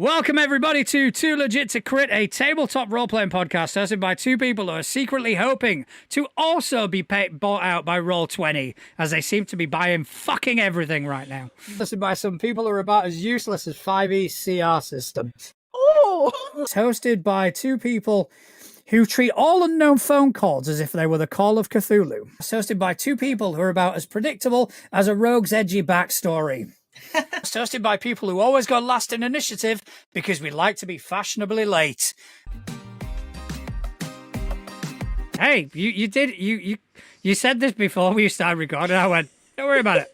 Welcome, everybody, to Too Legit to Crit, a tabletop role-playing podcast hosted by two people who are secretly hoping to also be bought out by Roll20, as they seem to be buying fucking everything right now. Hosted by some people who are about as useless as 5e CR systems. Oh! It's hosted by two people who treat all unknown phone calls as if they were the Call of Cthulhu. It's hosted by two people who are about as predictable as a rogue's edgy backstory. It's hosted by people who always go last in initiative because we like to be fashionably late. Hey, you said this before we started recording. I went, don't worry about it.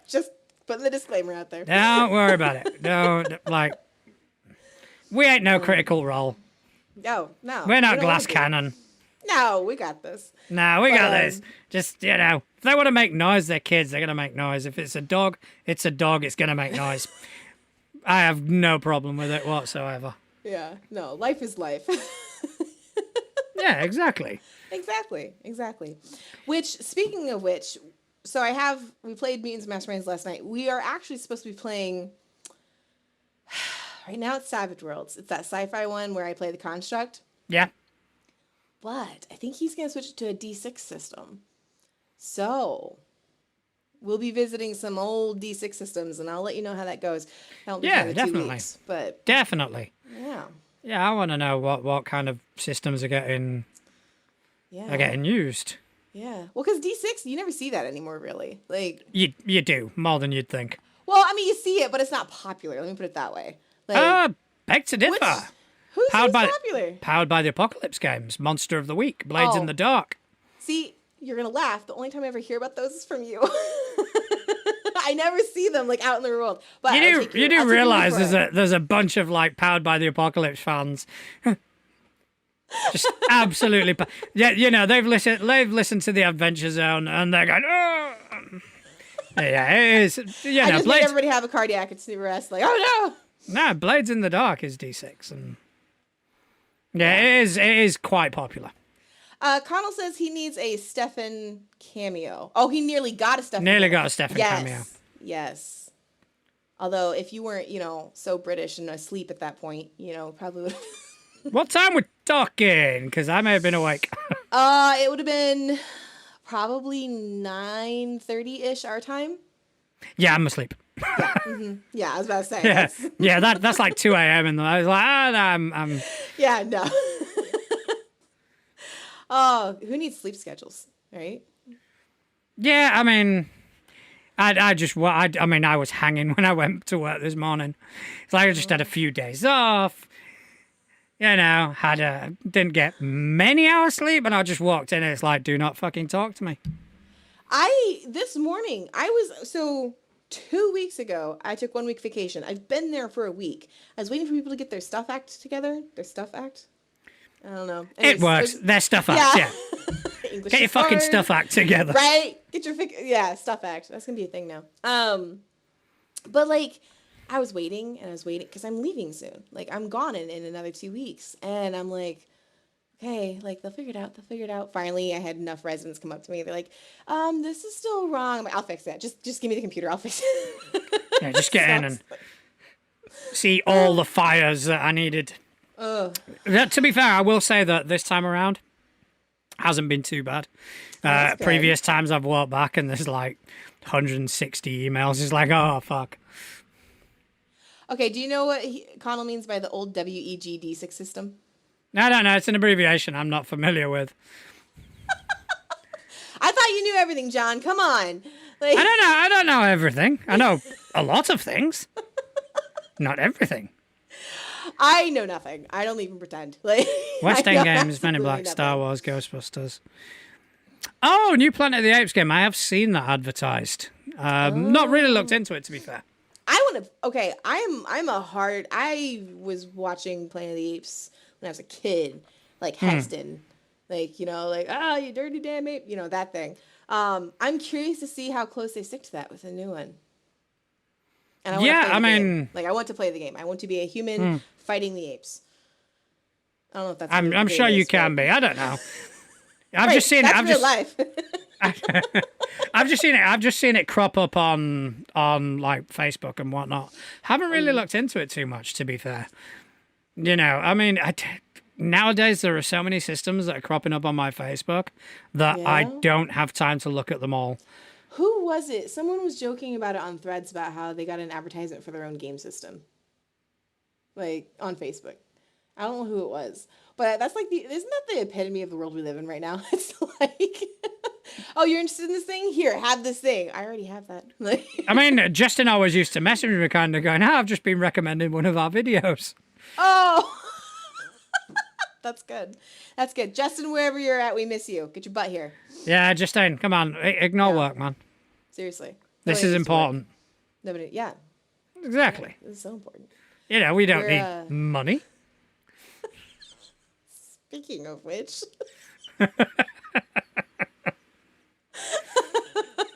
Just put the disclaimer out there. Don't worry about it. We ain't no Critical Role. No. We're not Glass Cannon. No, we got this. No, we got this. Just, if they want to make noise, they're kids. They're going to make noise. If it's a dog, it's a dog. It's going to make noise. I have no problem with it whatsoever. Yeah, no, life is life. Yeah, exactly. Exactly. Which, speaking of which, we played Mutants Masterminds last night. We are actually supposed to be playing, right now it's Savage Worlds. It's that sci-fi one where I play the Construct. Yeah. But I think he's going to switch it to a D6 system. So we'll be visiting some old D6 systems, and I'll let you know how that goes. Yeah, definitely. 2 weeks, but definitely. Yeah. Yeah, I want to know what kind of systems are getting used. Yeah. Well, because D6, you never see that anymore, really. Like you do more than you'd think. Well, I mean, you see it, but it's not popular. Let me put it that way. Beg to differ. Who's popular? Powered by the Apocalypse games. Monster of the Week. Blades in the Dark. See, you're going to laugh. The only time I ever hear about those is from you. I never see them out in the world. But you do realize there's a bunch of powered by the Apocalypse fans. Just absolutely. Yeah, they've listened to the Adventure Zone and they're going, oh. Yeah, it is. I just made everybody have a cardiac arrest. Oh no. No, Blades in the Dark is D6 and. Yeah, it is quite popular. Connell says he needs a Stefan cameo. Oh, he nearly got a Stefan cameo. Yes. Although, if you weren't, so British and asleep at that point, probably would have... What time we're talking? Because I may have been awake. It would have been probably 9:30-ish our time. Yeah, I'm asleep. Yeah, yeah, I was about to say. Yeah, that's like 2 a.m. I was like, no, I'm... Yeah, no. Oh, who needs sleep schedules, right? Yeah, I mean, I was hanging when I went to work this morning. It's like I just had a few days off. Didn't get many hours sleep, and I just walked in and it's like, do not fucking talk to me. This morning, 2 weeks ago, I took 1 week vacation. I've been there for a week. I was waiting for people to get their stuff act together. Their stuff act? I don't know. Anyways, it works. Their stuff act, yeah. Get your fucking stuff act together. Right? Get your stuff act. That's going to be a thing now. But I was waiting because I'm leaving soon. I'm gone in another 2 weeks. And I'm like, okay, they'll figure it out. Finally, I had enough residents come up to me. They're like, this is still wrong. I'm like, I'll fix that. Just give me the computer. I'll fix it. Yeah, just get in and see all the fires that I needed. To be fair, I will say that this time around hasn't been too bad. Previous times I've walked back and there's 160 emails. It's like, oh, fuck. Okay, do you know what Connell means by the old WEG D6 system? I don't know. It's an abbreviation I'm not familiar with. I thought you knew everything, John. Come on. I don't know everything. I know a lot of things. Not everything. I know nothing. I don't even pretend. West End Games, Men in Black, Star Wars, Ghostbusters. Oh, new Planet of the Apes game. I have seen that advertised. Not really looked into it, to be fair. I was watching Planet of the Apes when I was a kid, Heston. You dirty damn ape, that thing. I'm curious to see how close they stick to that with a new one. And I want to play the game. I want to be a human fighting the apes. I don't know if that's. I'm sure you can be. I don't know. I've just seen. That's real life. I've just seen it. I've just seen it crop up on like Facebook and whatnot. Haven't really looked into it too much, to be fair. You know, I mean, nowadays there are so many systems that are cropping up on my Facebook that I Yeah. don't have time to look at them all. Who was it? Someone was joking about it on Threads about how they got an advertisement for their own game system, like on Facebook. I don't know who it was, but that's like isn't that the epitome of the world we live in right now? It's like, oh, you're interested in this thing? Here, have this thing. I already have that. Like, I mean, Justin always used to message me kind of going, I've just been recommending one of our videos. oh, that's good. That's good. Justin, wherever you're at, we miss you. Get your butt here. Yeah, Justin, come on. Ignore Yeah. work, man. Seriously. This Nobody is needs to work. important. Nobody. Yeah, Exactly. this is so important. You know, we don't We're, need money. Speaking of which,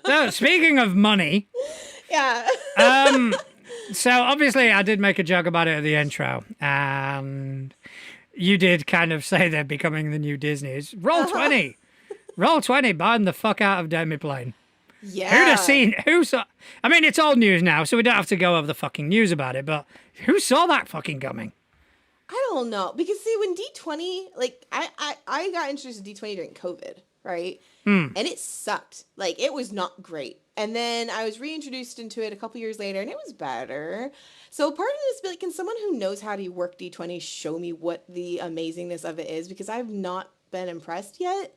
So, speaking of money, yeah. so obviously I did make a joke about it at the intro, and you did kind of say they're becoming the new Disney's. Roll20. Roll20 buying the fuck out of Demiplane. Yeah. Who'd have seen, who saw, I mean, it's old news now, so we don't have to go over the fucking news about it, but who saw that fucking coming? I don't know, because see, when D20, like I got introduced to D20 during COVID, right? And it sucked. Like, it was not great. And then I was reintroduced into it a couple years later, and it was better. So part of this, like, can someone who knows how to work D20 show me what the amazingness of it is? Because I've not been impressed yet.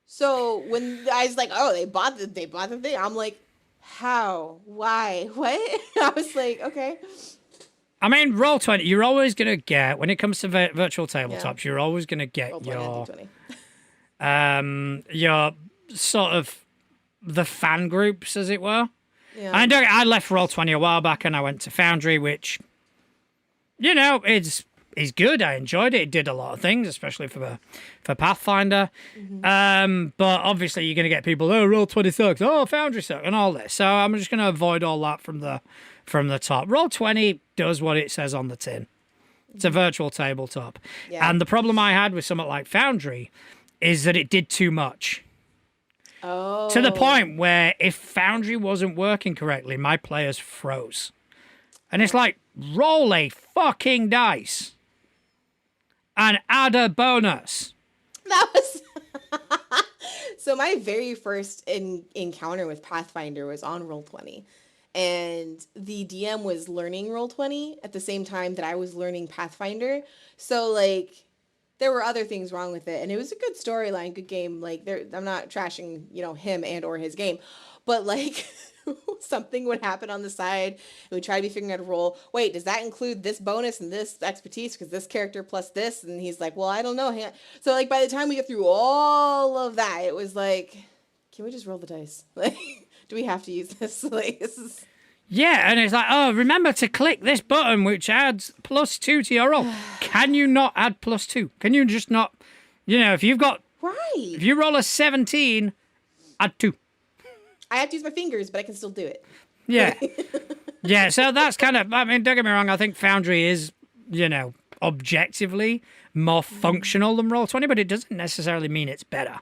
So when I was like, oh, they bought the thing, I'm like, how? Why? What? I was like, okay. I mean, Roll20, you're always going to get, when it comes to virtual tabletops, you're always going to get Oh, boy, not D20. your sort of the fan groups, as it were. Yeah. I left Roll20 a while back and I went to Foundry, which, you know, is good. I enjoyed it. It did a lot of things, especially for Pathfinder. But obviously you're going to get people, oh, Roll20 sucks, oh, Foundry sucks, and all this. So I'm just going to avoid all that from the top. Roll20 does what it says on the tin. It's a virtual tabletop. Yeah. And the problem I had with something like Foundry is that it did too much. Oh. To the point where if Foundry wasn't working correctly, my players froze. And it's like, roll a fucking dice and add a bonus. That was so my very first encounter with Pathfinder was on Roll20, and the DM was learning Roll20 at the same time that I was learning Pathfinder. So like there were other things wrong with it, and it was a good storyline, good game. Like I'm not trashing, him and or his game, but like something would happen on the side and we try to be figuring out a role. Wait, does that include this bonus and this expertise because this character plus this? And he's like, well, I don't know. So like by the time we get through all of that, it was like, can we just roll the dice? Like, do we have to use this? Like, this is... Yeah, and it's like, oh, remember to click this button which adds +2 to your roll. Can you not add +2? Can you just not, if you've got, Right. if you roll a 17, add 2. I have to use my fingers, but I can still do it. Yeah. Yeah, so that's kind of, I mean, don't get me wrong, I think Foundry is, objectively more functional than Roll20, but it doesn't necessarily mean it's better.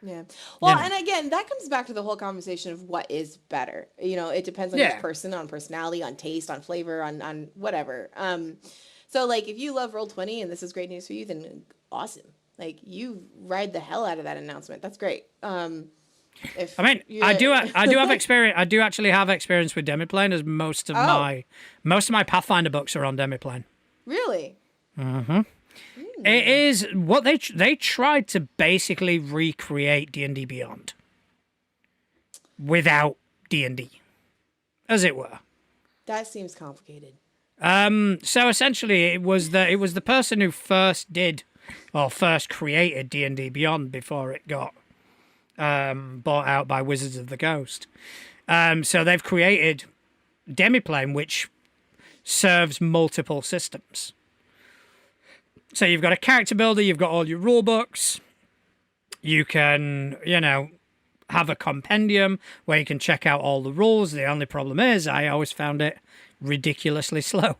Yeah. Well, Yeah. and again, that comes back to the whole conversation of what is better. It depends on each person, on personality, on taste, on flavor, on whatever. So like if you love Roll20 and this is great news for you, then awesome. Like you ride the hell out of that announcement. That's great. If I mean, you're- I do have experience. I do actually have experience with Demiplane, as most of my Pathfinder books are on Demiplane. Really? It is what they tried to basically recreate D&D Beyond without D&D, as it were. That seems complicated. So essentially, it was the person who first created D&D Beyond before it got bought out by Wizards of the Coast. So they've created Demiplane, which serves multiple systems. So you've got a character builder, you've got all your rule books. You can, have a compendium where you can check out all the rules. The only problem is I always found it ridiculously slow.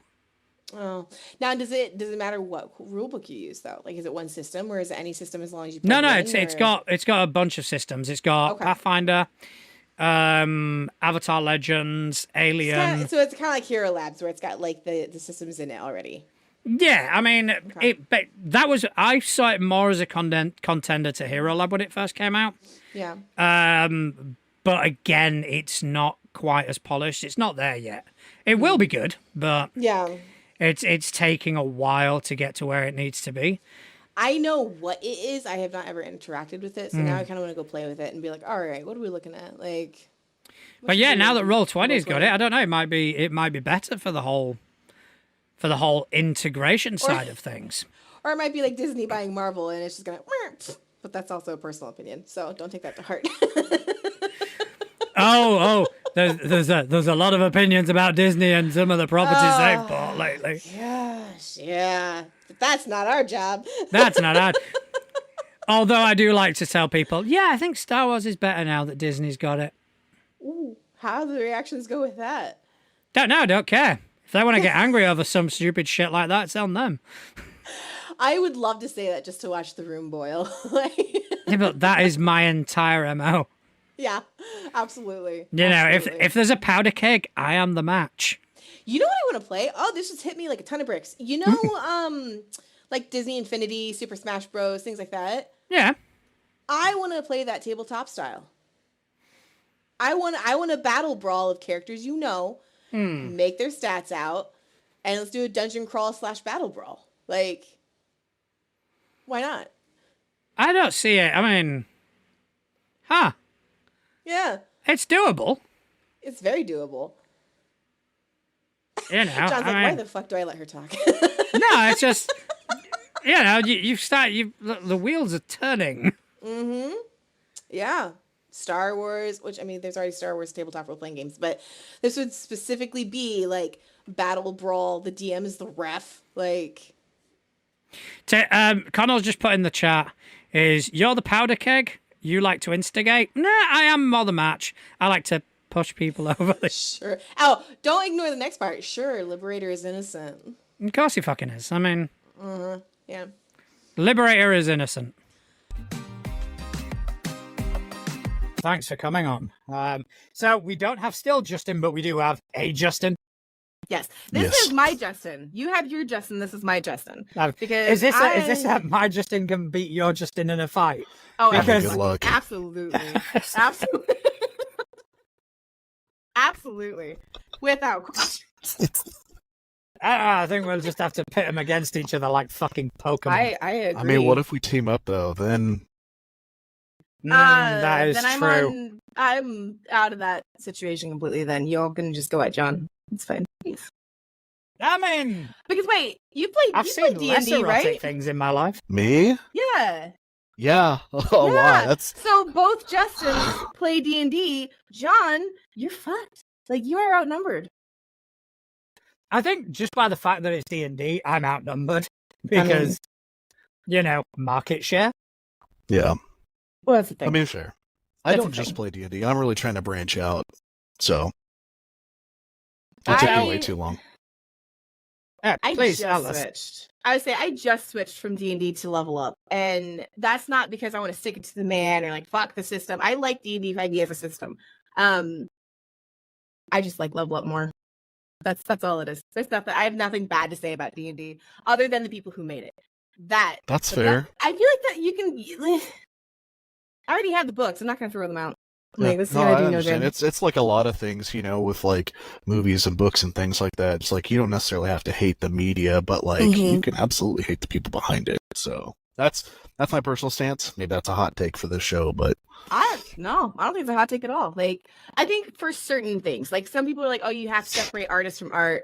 Oh, now does it matter what rule book you use though? Like, is it one system or is it any system as long as you No, plug it no, in? it's Or got a bunch of systems. It's got okay, Pathfinder, Avatar Legends, Alien. so it's kind of like Hero Labs where it's got like the systems in it already. Yeah, I mean, Okay. but that was I saw it more as a contender to Hero Lab when it first came out. Yeah. But again, it's not quite as polished. It's not there yet. It will be good, but Yeah. it's taking a while to get to where it needs to be. I know what it is. I have not ever interacted with it, so now I kind of want to go play with it and be like, all right, what are we looking at? Like, what But you yeah, doing now that in Roll20's got it, Roll20? I don't know. It might be better for the whole integration side of things. Or it might be like Disney buying Marvel and it's just gonna. But that's also a personal opinion, so don't take that to heart. Oh, there's a lot of opinions about Disney and some of the properties they've bought lately. Gosh, yeah, but that's not our job. That's not odd. Although I do like to tell people, yeah, I think Star Wars is better now that Disney's got it. Ooh, how do the reactions go with that? Don't know, don't care. If they want to get angry over some stupid shit like that, it's on them. I would love to say that just to watch the room boil. Like, Yeah, but that is my entire MO. yeah, absolutely. You know, Absolutely. if there's a powder keg, I am the match. You know what I want to play? Oh, this just hit me like a ton of bricks. You know, like Disney Infinity, Super Smash Bros, things like that. Yeah. I want to play that tabletop style. I want a battle brawl of characters you know, make their stats out, and let's do a dungeon crawl / battle brawl. Like, why not? I don't see it. I mean, Yeah, it's doable. it's very doable. You know, John's like, I why mean, the fuck do I let her talk? no, it's just, you know, the wheels are turning. Yeah. Star Wars, which I mean, there's already Star Wars tabletop role playing games, but this would specifically be like battle brawl. The DM is the ref. Like, Connell's just put in the chat, you're the powder keg? You like to instigate? Nah, I am more the match. I like to push people over the... sure. Oh, don't ignore the next part. Sure, Liberator is innocent. Of course he fucking is. I mean, Yeah. Liberator is innocent. Thanks for coming on. So we don't have still Justin, but we do have a Justin. Yes, this Yes. is my Justin. You have your Justin. This is my Justin. Because Is this a my Justin can beat your Justin in a fight? Oh, Because- Good luck. absolutely, absolutely, absolutely, without question. I think we'll just have to pit them against each other like fucking Pokemon. I agree. I mean, what if we team up though? Then That is then true. I'm out of that situation completely. Then you're gonna just go at John. It's fine. I mean, Because wait, you played I've you seen played less D&D, erotic right? things in my life. me? Yeah. Yeah, a Yeah. lot. That's So both Justins play D&D. John, you're fucked. Like, you are outnumbered. I think just by the fact that it's D&D, I'm outnumbered because, you know, market share. yeah. Well, that's the thing. I mean, fair. I That's don't the just thing. play D&D. I'm really trying to branch out. So it took me way too long. Yeah, I please just tell us. switched. I would say I just switched from D&D to Level Up. And that's not because I want to stick it to the man or like, fuck the system. I like D&D 5e as a system. I just like Level Up more. That's all it is. There's nothing. I have nothing bad to say about D&D other than the people who made it. That's but fair. I feel like that you can. I already have the books. I'm not going to throw them out. Like, Yeah. this is No, gonna I do no understand. good. It's like a lot of things, you know, with like movies and books and things like that. It's like you don't necessarily have to hate the media, but like you can absolutely hate the people behind it. So that's my personal stance. Maybe that's a hot take for this show, but No, I don't think it's a hot take at all. Like, I think for certain things, like some people are like, "Oh, you have to separate artists from art."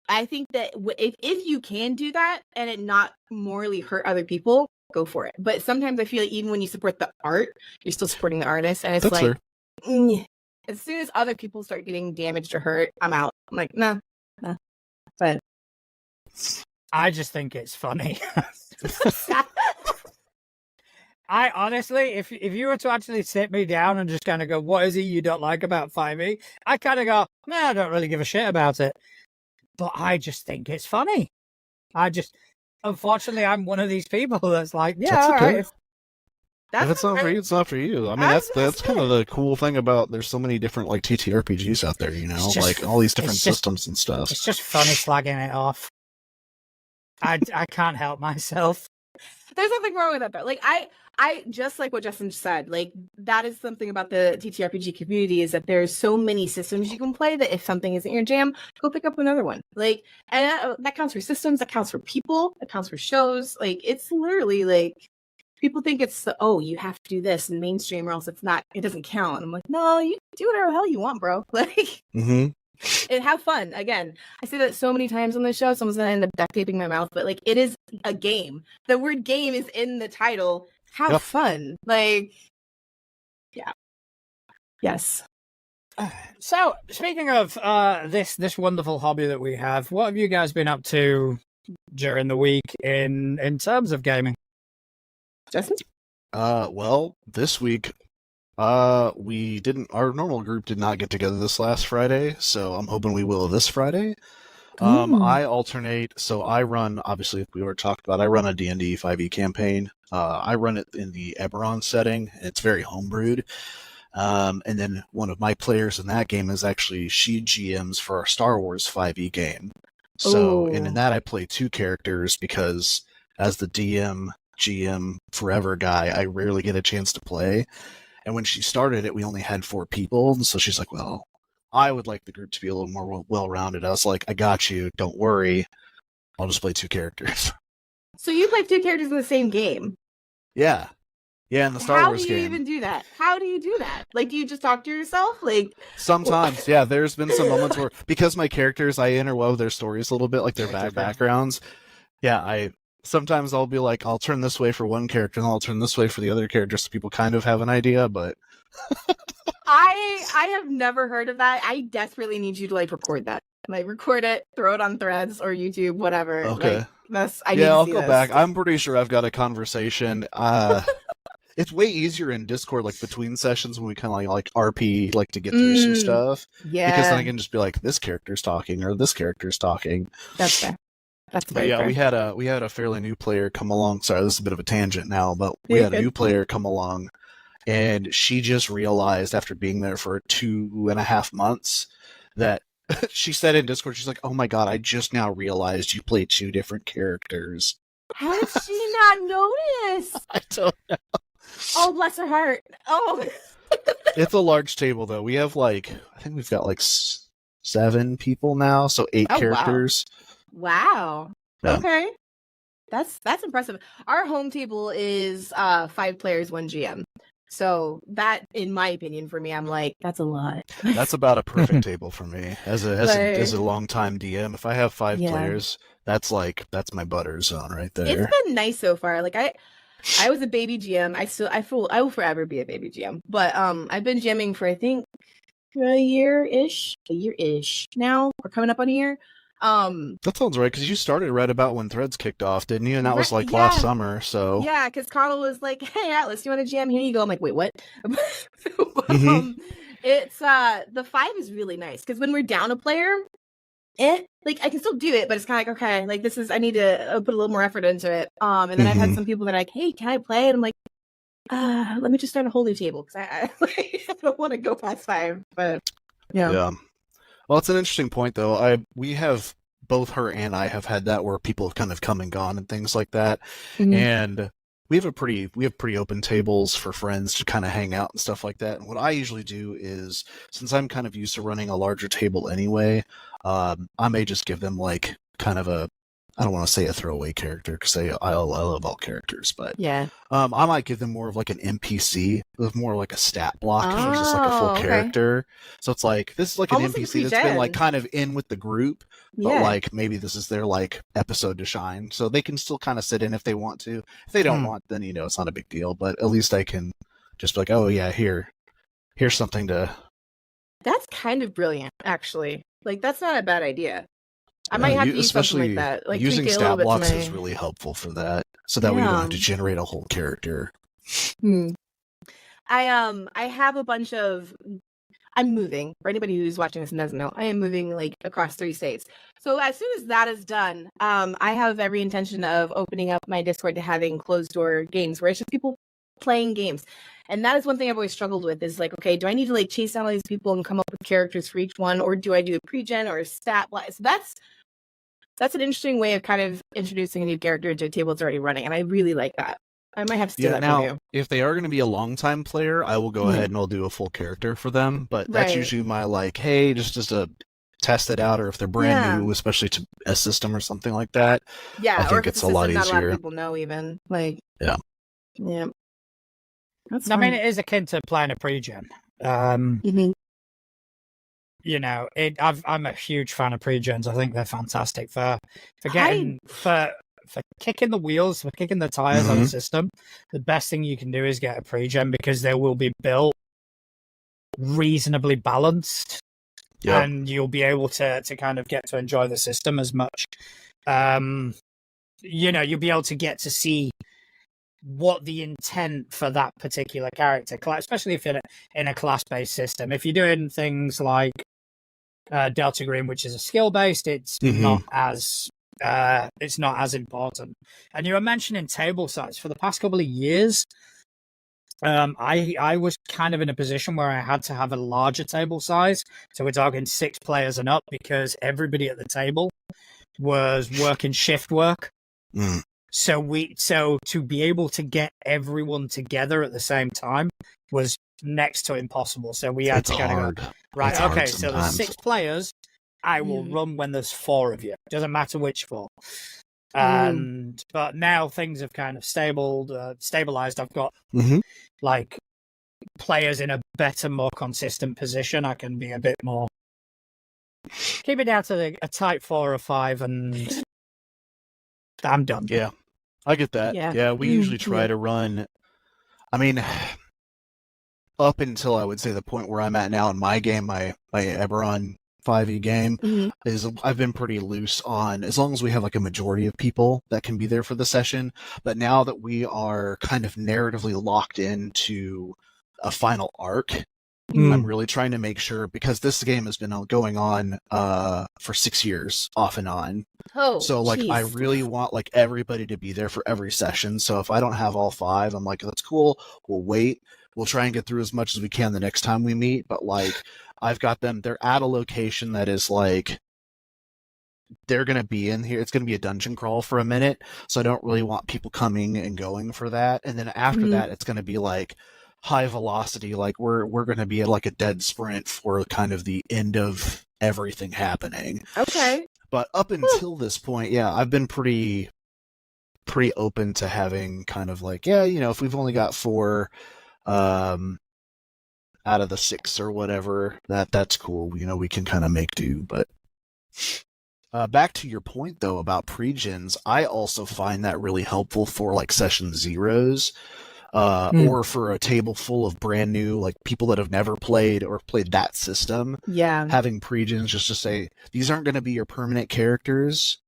I think that if you can do that and it not morally hurt other people, go for it. But sometimes I feel like even when you support the art, you're still supporting the artist, and it's that's like, fair. as soon as other people start getting damaged or hurt, I'm out. I'm like, nah. But I just think it's funny. I honestly, if you were to actually sit me down and just kind of go, what is it you don't like about 5e? I kind of go, nah, I don't really give a shit about it. but I just think it's funny. Unfortunately, I'm one of these people that's like, yeah, That's all okay. right. If it's not for you, it's not for you. I mean, that's kind of the cool thing about there's so many different like TTRPGs out there, you know, It's just- like all these different it's just- systems and stuff. It's just funny slagging it off. I can't help myself. There's nothing wrong with that though. Like I just like what Justin said. Like that is something about the TTRPG community is that there's so many systems you can play that if something isn't your jam, go pick up another one. Like, and that counts for systems, that counts for people, that counts for shows. Like it's literally like people think it's you have to do this in mainstream or else it doesn't count. I'm like, no, you can do whatever the hell you want, bro. Like. Mm-hmm. And have fun. Again, I say that so many times on the show, someone's gonna end up duct taping my mouth, but like it is a game. The word game is in the title. Have fun. Like, yeah. Yes. So, speaking of this wonderful hobby that we have, what have you guys been up to during the week in terms of gaming? Justin? Well, this week our normal group did not get together this last Friday, so I'm hoping we will this Friday. I alternate, so I run, obviously, we were talked about, I run a D&D 5e campaign. I run it in the Eberron setting. It's very homebrewed. And then one of my players in that game is actually, she GMs for our Star Wars 5e game. So, and in that I play 2 characters because as the DM, GM, forever guy, I rarely get a chance to play. And when she started it, we only had 4 people. And so she's like, well, I would like the group to be a little more well-rounded. I was like, I got you. Don't worry. I'll just play 2 characters. So you play 2 characters in the same game? Yeah. Yeah, in the Star Wars game. How do you even do that? How do you do that? Like, do you just talk to yourself? Like, sometimes, yeah. There's been some moments where, because my characters, I interwove their stories a little bit, like their backgrounds. Yeah, sometimes I'll be like, I'll turn this way for one character, and I'll turn this way for the other character, so people kind of have an idea. But I have never heard of that. I desperately need you to like record that. Like record it, throw it on Threads or YouTube, whatever. Okay. Like, I'll go back. I'm pretty sure I've got a conversation. It's way easier in Discord, like between sessions when we kind of like RP, like to get through some stuff. Yeah. Because then I can just be like, this character's talking or this character's talking. That's fair. That's But very yeah, fair. we had a fairly new player come along. Sorry, this is a bit of a tangent now, but we had a new player come along, and she just realized after being there for 2.5 months that she said in Discord, she's like, "Oh my god, I just now realized you play 2 different characters." How did she not notice? I don't know. Oh, bless her heart. Oh. It's a large table though. We have I think we've got 7 people now, so 8 characters. Wow. Yeah. Okay. That's impressive. Our home table is 5 players, 1 GM. So that, in my opinion, for me, I'm like, that's a lot. That's about a perfect table for me as a longtime DM. If I have 5 players, that's my butter zone right there. It's been nice so far. Like I was a baby GM. I will forever be a baby GM. But I've been GMing for I think a year-ish now. We're coming up on a year. That sounds right, because you started right about when Threads kicked off, didn't you? And that was last summer, so yeah, because Carl was like, "Hey, Atlas, you want to jam? Here you go." I'm like, "Wait, what?" It's the 5 is really nice because when we're down a player, like I can still do it, but it's kind of like, okay, like this is I need to put a little more effort into it. And then I've had some people that are like, "Hey, can I play?" And I'm like, let me just start a whole new table because I don't want to go past 5, but yeah. Well, it's an interesting point, though. We have both her and I have had that where people have kind of come and gone and things like that, and we have pretty open tables for friends to kind of hang out and stuff like that. And what I usually do is, since I'm kind of used to running a larger table anyway, I may just give them kind of I don't want to say a throwaway character because I love all characters, but I might give them more of an NPC with more like a stat block versus a full character. So it's this is an Almost NPC that's been kind of in with the group, but maybe this is their episode to shine. So they can still kind of sit in if they want to. If they don't want, then it's not a big deal. But at least I can just be like, oh yeah, here's something to. That's kind of brilliant, actually. That's not a bad idea. I might have to use something like that. Using stat blocks is really helpful for that, so that we don't have to generate a whole character. I have a bunch of. I'm moving. For anybody who's watching this and doesn't know, I am moving like across 3 states. So as soon as that is done, I have every intention of opening up my Discord to having closed door games where it's just people playing games. And that is one thing I've always struggled with is like, okay, do I need to like chase down all these people and come up with characters for each one, or do I do a pre-gen or a stat? So that's an interesting way of kind of introducing a new character into a table that's already running, and I really like that. I might have to steal that from now, you. if they are going to be a long-time player, I will go ahead and I'll do a full character for them. But that's Right. usually my, like, hey, just to test it out, or if they're brand new, especially to a system or something like that. Yeah, I or think if it's a a lot system not a lot easier. of people know even. Like, Yeah. Yeah. That's I mean, fun. it is akin to playing a pre-gen. Mhm. You know, I'm a huge fan of pre-gens. I think they're fantastic for getting for kicking the wheels, for kicking the tires on a system. The best thing you can do is get a pre-gen because they will be built reasonably balanced, and you'll be able to kind of get to enjoy the system as much. You know, you'll be able to get to see what the intent for that particular character, especially if you're in a class-based system. If you're doing things like Delta Green, which is a skill-based, it's not as important. And you were mentioning table size. For the past couple of years, I was kind of in a position where I had to have a larger table size. So we're talking 6 players and up, because everybody at the table was working shift work. So to be able to get everyone together at the same time was next to impossible. So we had to kind of go, right, It's okay, hard so there's 6 players. I will run when there's 4 of you. Doesn't matter which 4. But now things have kind of stabilized. I've got like players in a better, more consistent position. I can be a bit more, keep it down to a tight 4 or 5, and I'm done. Yeah, I get that. Yeah, we usually try to run. I mean, up until I would say the point where I'm at now in my game, my Eberron 5e game, is I've been pretty loose on, as long as we have like a majority of people that can be there for the session. But now that we are kind of narratively locked into a final arc, I'm really trying to make sure, because this game has been going on for 6 years off and on. So like, I really want like everybody to be there for every session. So if I don't have all 5, I'm like, that's cool. We'll wait. We'll try and get through as much as we can the next time we meet. But like, I've got them, they're at a location that is like, they're going to be in here. It's going to be a dungeon crawl for a minute. So I don't really want people coming and going for that. And then after that, it's going to be like high velocity. Like we're going to be at like a dead sprint for kind of the end of everything happening. Okay. But up until this point, yeah, I've been pretty open to having kind of like, yeah, you know, if we've only got 4, out of the 6 or whatever, that's cool. You know, we can kind of make do. But back to your point though about pre-gens, I also find that really helpful for like session zeros, or for a table full of brand new, like people that have never played or played that system. Yeah. Having pre-gens just to say, these aren't going to be your permanent characters,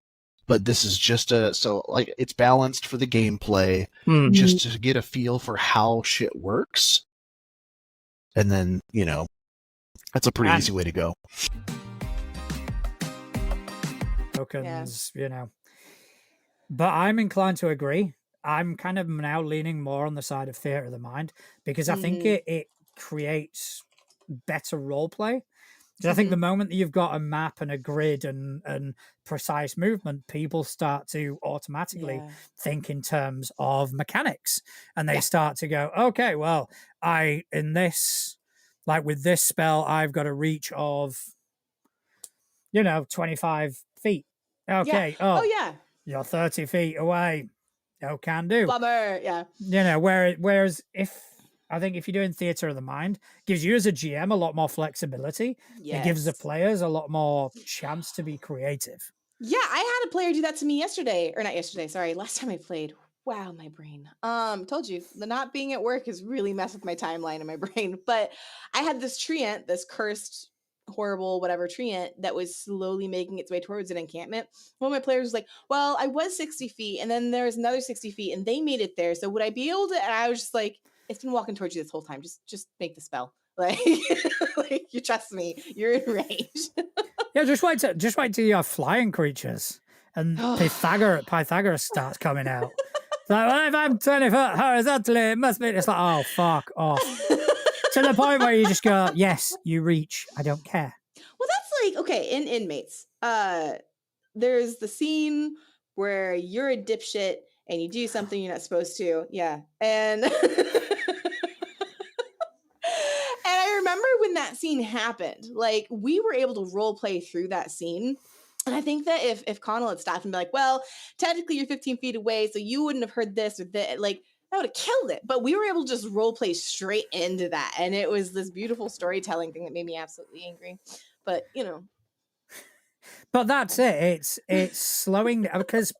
but this is just so like it's balanced for the gameplay, just to get a feel for how shit works. And then, you know, that's a pretty easy way to go. Tokens, you know. But I'm inclined to agree. I'm kind of now leaning more on the side of Theatre of the Mind, because I think it creates better role play. Because I think the moment that you've got a map and a grid and precise movement, people start to automatically think in terms of mechanics, and they start to go, okay, well, in this, like with this spell, I've got a reach of, 25 feet. Okay. Yeah. You're 30 feet away. No can do. Bummer. Yeah. Whereas I think if you're doing Theatre of the Mind, gives you as a GM a lot more flexibility. It gives the players a lot more chance to be creative. Yeah, I had a player do that to me yesterday, or not yesterday, sorry, last time I played. Wow, my brain. Told you, the not being at work has really messed with my timeline in my brain. But I had this treant, this cursed, horrible, whatever treant that was slowly making its way towards an encampment. One of my players was like, well, I was 60 feet, and then there was another 60 feet, and they made it there. So would I be able to? And I was just like, it's been walking towards you this whole time. Just make the spell. Like, like you trust me, you're in range. Yeah, just wait till you have flying creatures and Pythagoras starts coming out. It's like, well, if I'm 20 foot horizontally, it must be. It's like, oh, fuck off. To the point where you just go, yes, you reach. I don't care. Well, that's like, okay, in Inmates, there's the scene where you're a dipshit and you do something you're not supposed to. Yeah. And and I remember when that scene happened, like we were able to role play through that scene. And I think that if Connell had stopped and be like, well, technically you're 15 feet away, so you wouldn't have heard this or that, like that would have killed it. But we were able to just role play straight into that. And it was this beautiful storytelling thing that made me absolutely angry. But you know. But that's it. It's slowing down because,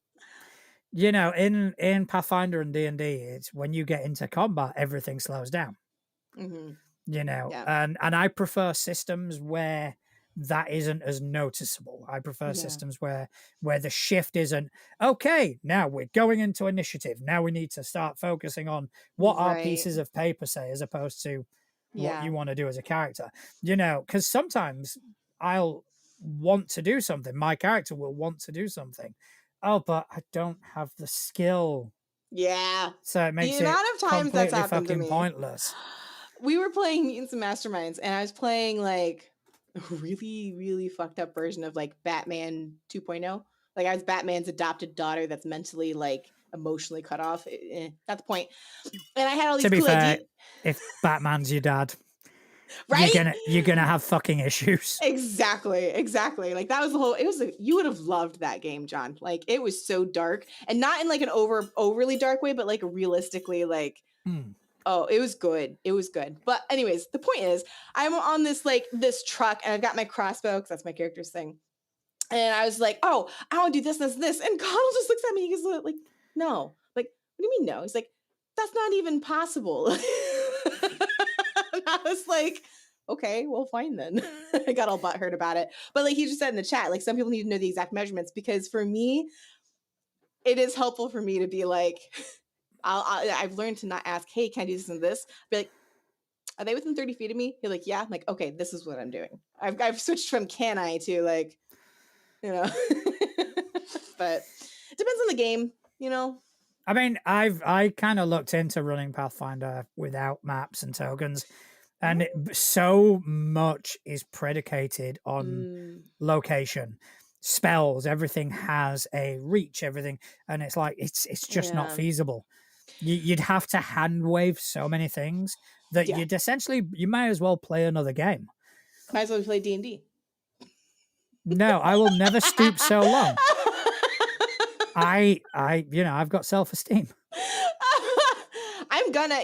you know, in Pathfinder and D&D, it's when you get into combat, everything slows down. Mm-hmm. You know, Yeah. and I prefer systems where that isn't as noticeable. I prefer systems where the shift isn't, okay, now we're going into initiative. Now we need to start focusing on what our pieces of paper say, as opposed to what you want to do as a character. You know, because sometimes I'll want to do something. My character will want to do something. Oh, but I don't have the skill. Yeah. So it makes the amount of times that's completely happened to fucking me. pointless. We were playing Mutants and Masterminds, and I was playing like a really, really fucked up version of like Batman 2.0. Like I was Batman's adopted daughter that's mentally like emotionally cut off. That's the point. And I had all these To be cool fair, ideas. if Batman's your dad, Right? you're gonna have fucking issues. Exactly. Like that was the whole. You would have loved that game, John. Like it was so dark, and not in like an overly dark way, but like realistically, like. Oh, it was good. It was good. But anyways, the point is, I'm on this truck, and I've got my crossbow because that's my character's thing. And I was like, oh, I want to do this, this, this. And Connell just looks at me. He's like, no. Like, what do you mean no? He's like, that's not even possible. And I was like, okay, well, fine then. I got all butthurt about it. But like he just said in the chat, like some people need to know the exact measurements, because for me, it is helpful for me to be like, I've learned to not ask, hey, can I do this and this? Be like, are they within 30 feet of me? You're like, yeah. I'm like, okay, this is what I'm doing. I've switched from can I to like, you know. But it depends on the game, you know. I mean, I kind of looked into running Pathfinder without maps and tokens, and so much is predicated on location. Spells, everything has a reach, everything, and it's like it's just not feasible. You'd have to hand wave so many things that you'd essentially, you might as well play another game. Might as well play D&D. No, I will never stoop so low. I've got self-esteem.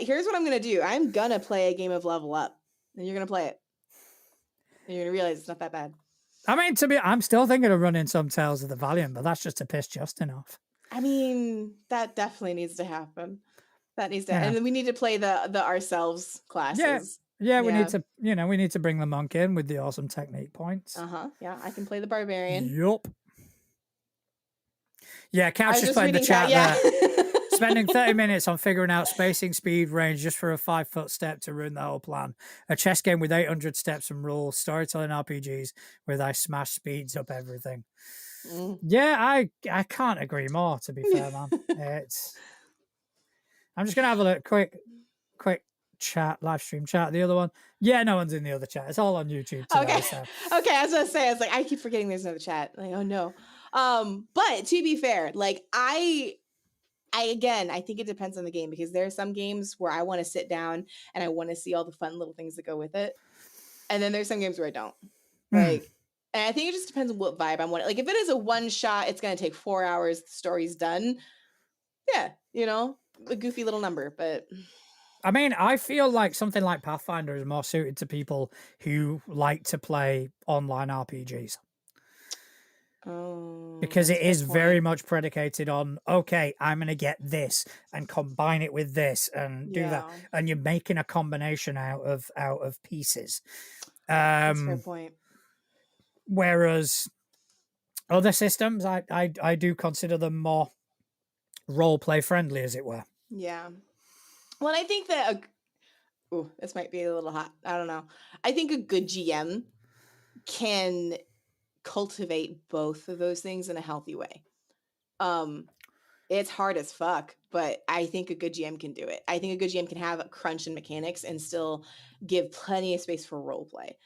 Here's what I'm gonna do. I'm gonna play a game of Level Up, and you're gonna play it. And you're gonna realize it's not that bad. I mean, I'm still thinking of running some Tales of the Valiant, but that's just to piss Justin off. I mean, that definitely needs to happen. That needs to, and then we need to play the ourselves classes. Yeah, we need to bring the monk in with the awesome technique points. Yeah, I can play the barbarian. Yup. Yeah, Couch just put in the chat there. Spending 30 minutes on figuring out spacing, speed, range just for a 5-foot step to ruin the whole plan. A chess game with 800 steps and rules. Storytelling RPGs where I smash speeds up everything. Yeah, I can't agree more, to be fair, man. I'm just going to have a look, quick chat, live stream chat. The other one. Yeah, no one's in the other chat. It's all on YouTube today. Okay. So. Okay, I was going to say, I was like, I keep forgetting there's another chat. Like, oh no. But to be fair, like I think it depends on the game, because there are some games where I want to sit down and I want to see all the fun little things that go with it. And then there's some games where I don't. Like, and I think it just depends on what vibe I'm wanting. Like if it is a one shot, it's going to take 4 hours, the story's done. Yeah, you know, a goofy little number, but I mean, I feel like something like Pathfinder is more suited to people who like to play online RPGs. Because it is very much predicated on, okay, I'm going to get this and combine it with this and do that, and you're making a combination out of pieces. That's a fair point. Whereas other systems, I do consider them more role play friendly, as it were. Yeah. Well, I think that Ooh, this might be a little hot. I don't know. I think a good GM can cultivate both of those things in a healthy way. It's hard as fuck, but I think a good GM can do it. I think a good GM can have a crunch in mechanics and still give plenty of space for role play.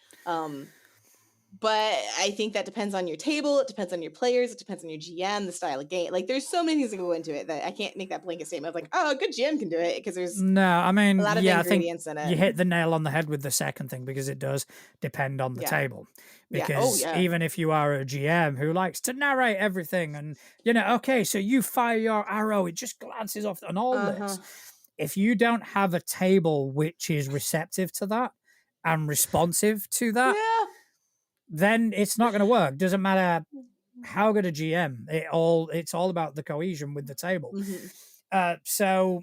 But I think that depends on your table. It depends on your players. It depends on your GM, the style of game. Like, there's so many things that go into it that I can't make that blanket statement of like, oh, a good GM can do it, because there's No, I mean, a lot of yeah, I think ingredients in it. you hit the nail on the head with the second thing, because it does depend on the Yeah. table. Yeah. Because Oh, yeah. even if you are a GM who likes to narrate everything and, you know, okay, so you fire your arrow, it just glances off and all this. If you don't have a table which is receptive to that and responsive to that, Yeah. then it's not going to work. Doesn't matter how good a GM. It's all about the cohesion with the table. Mhm. So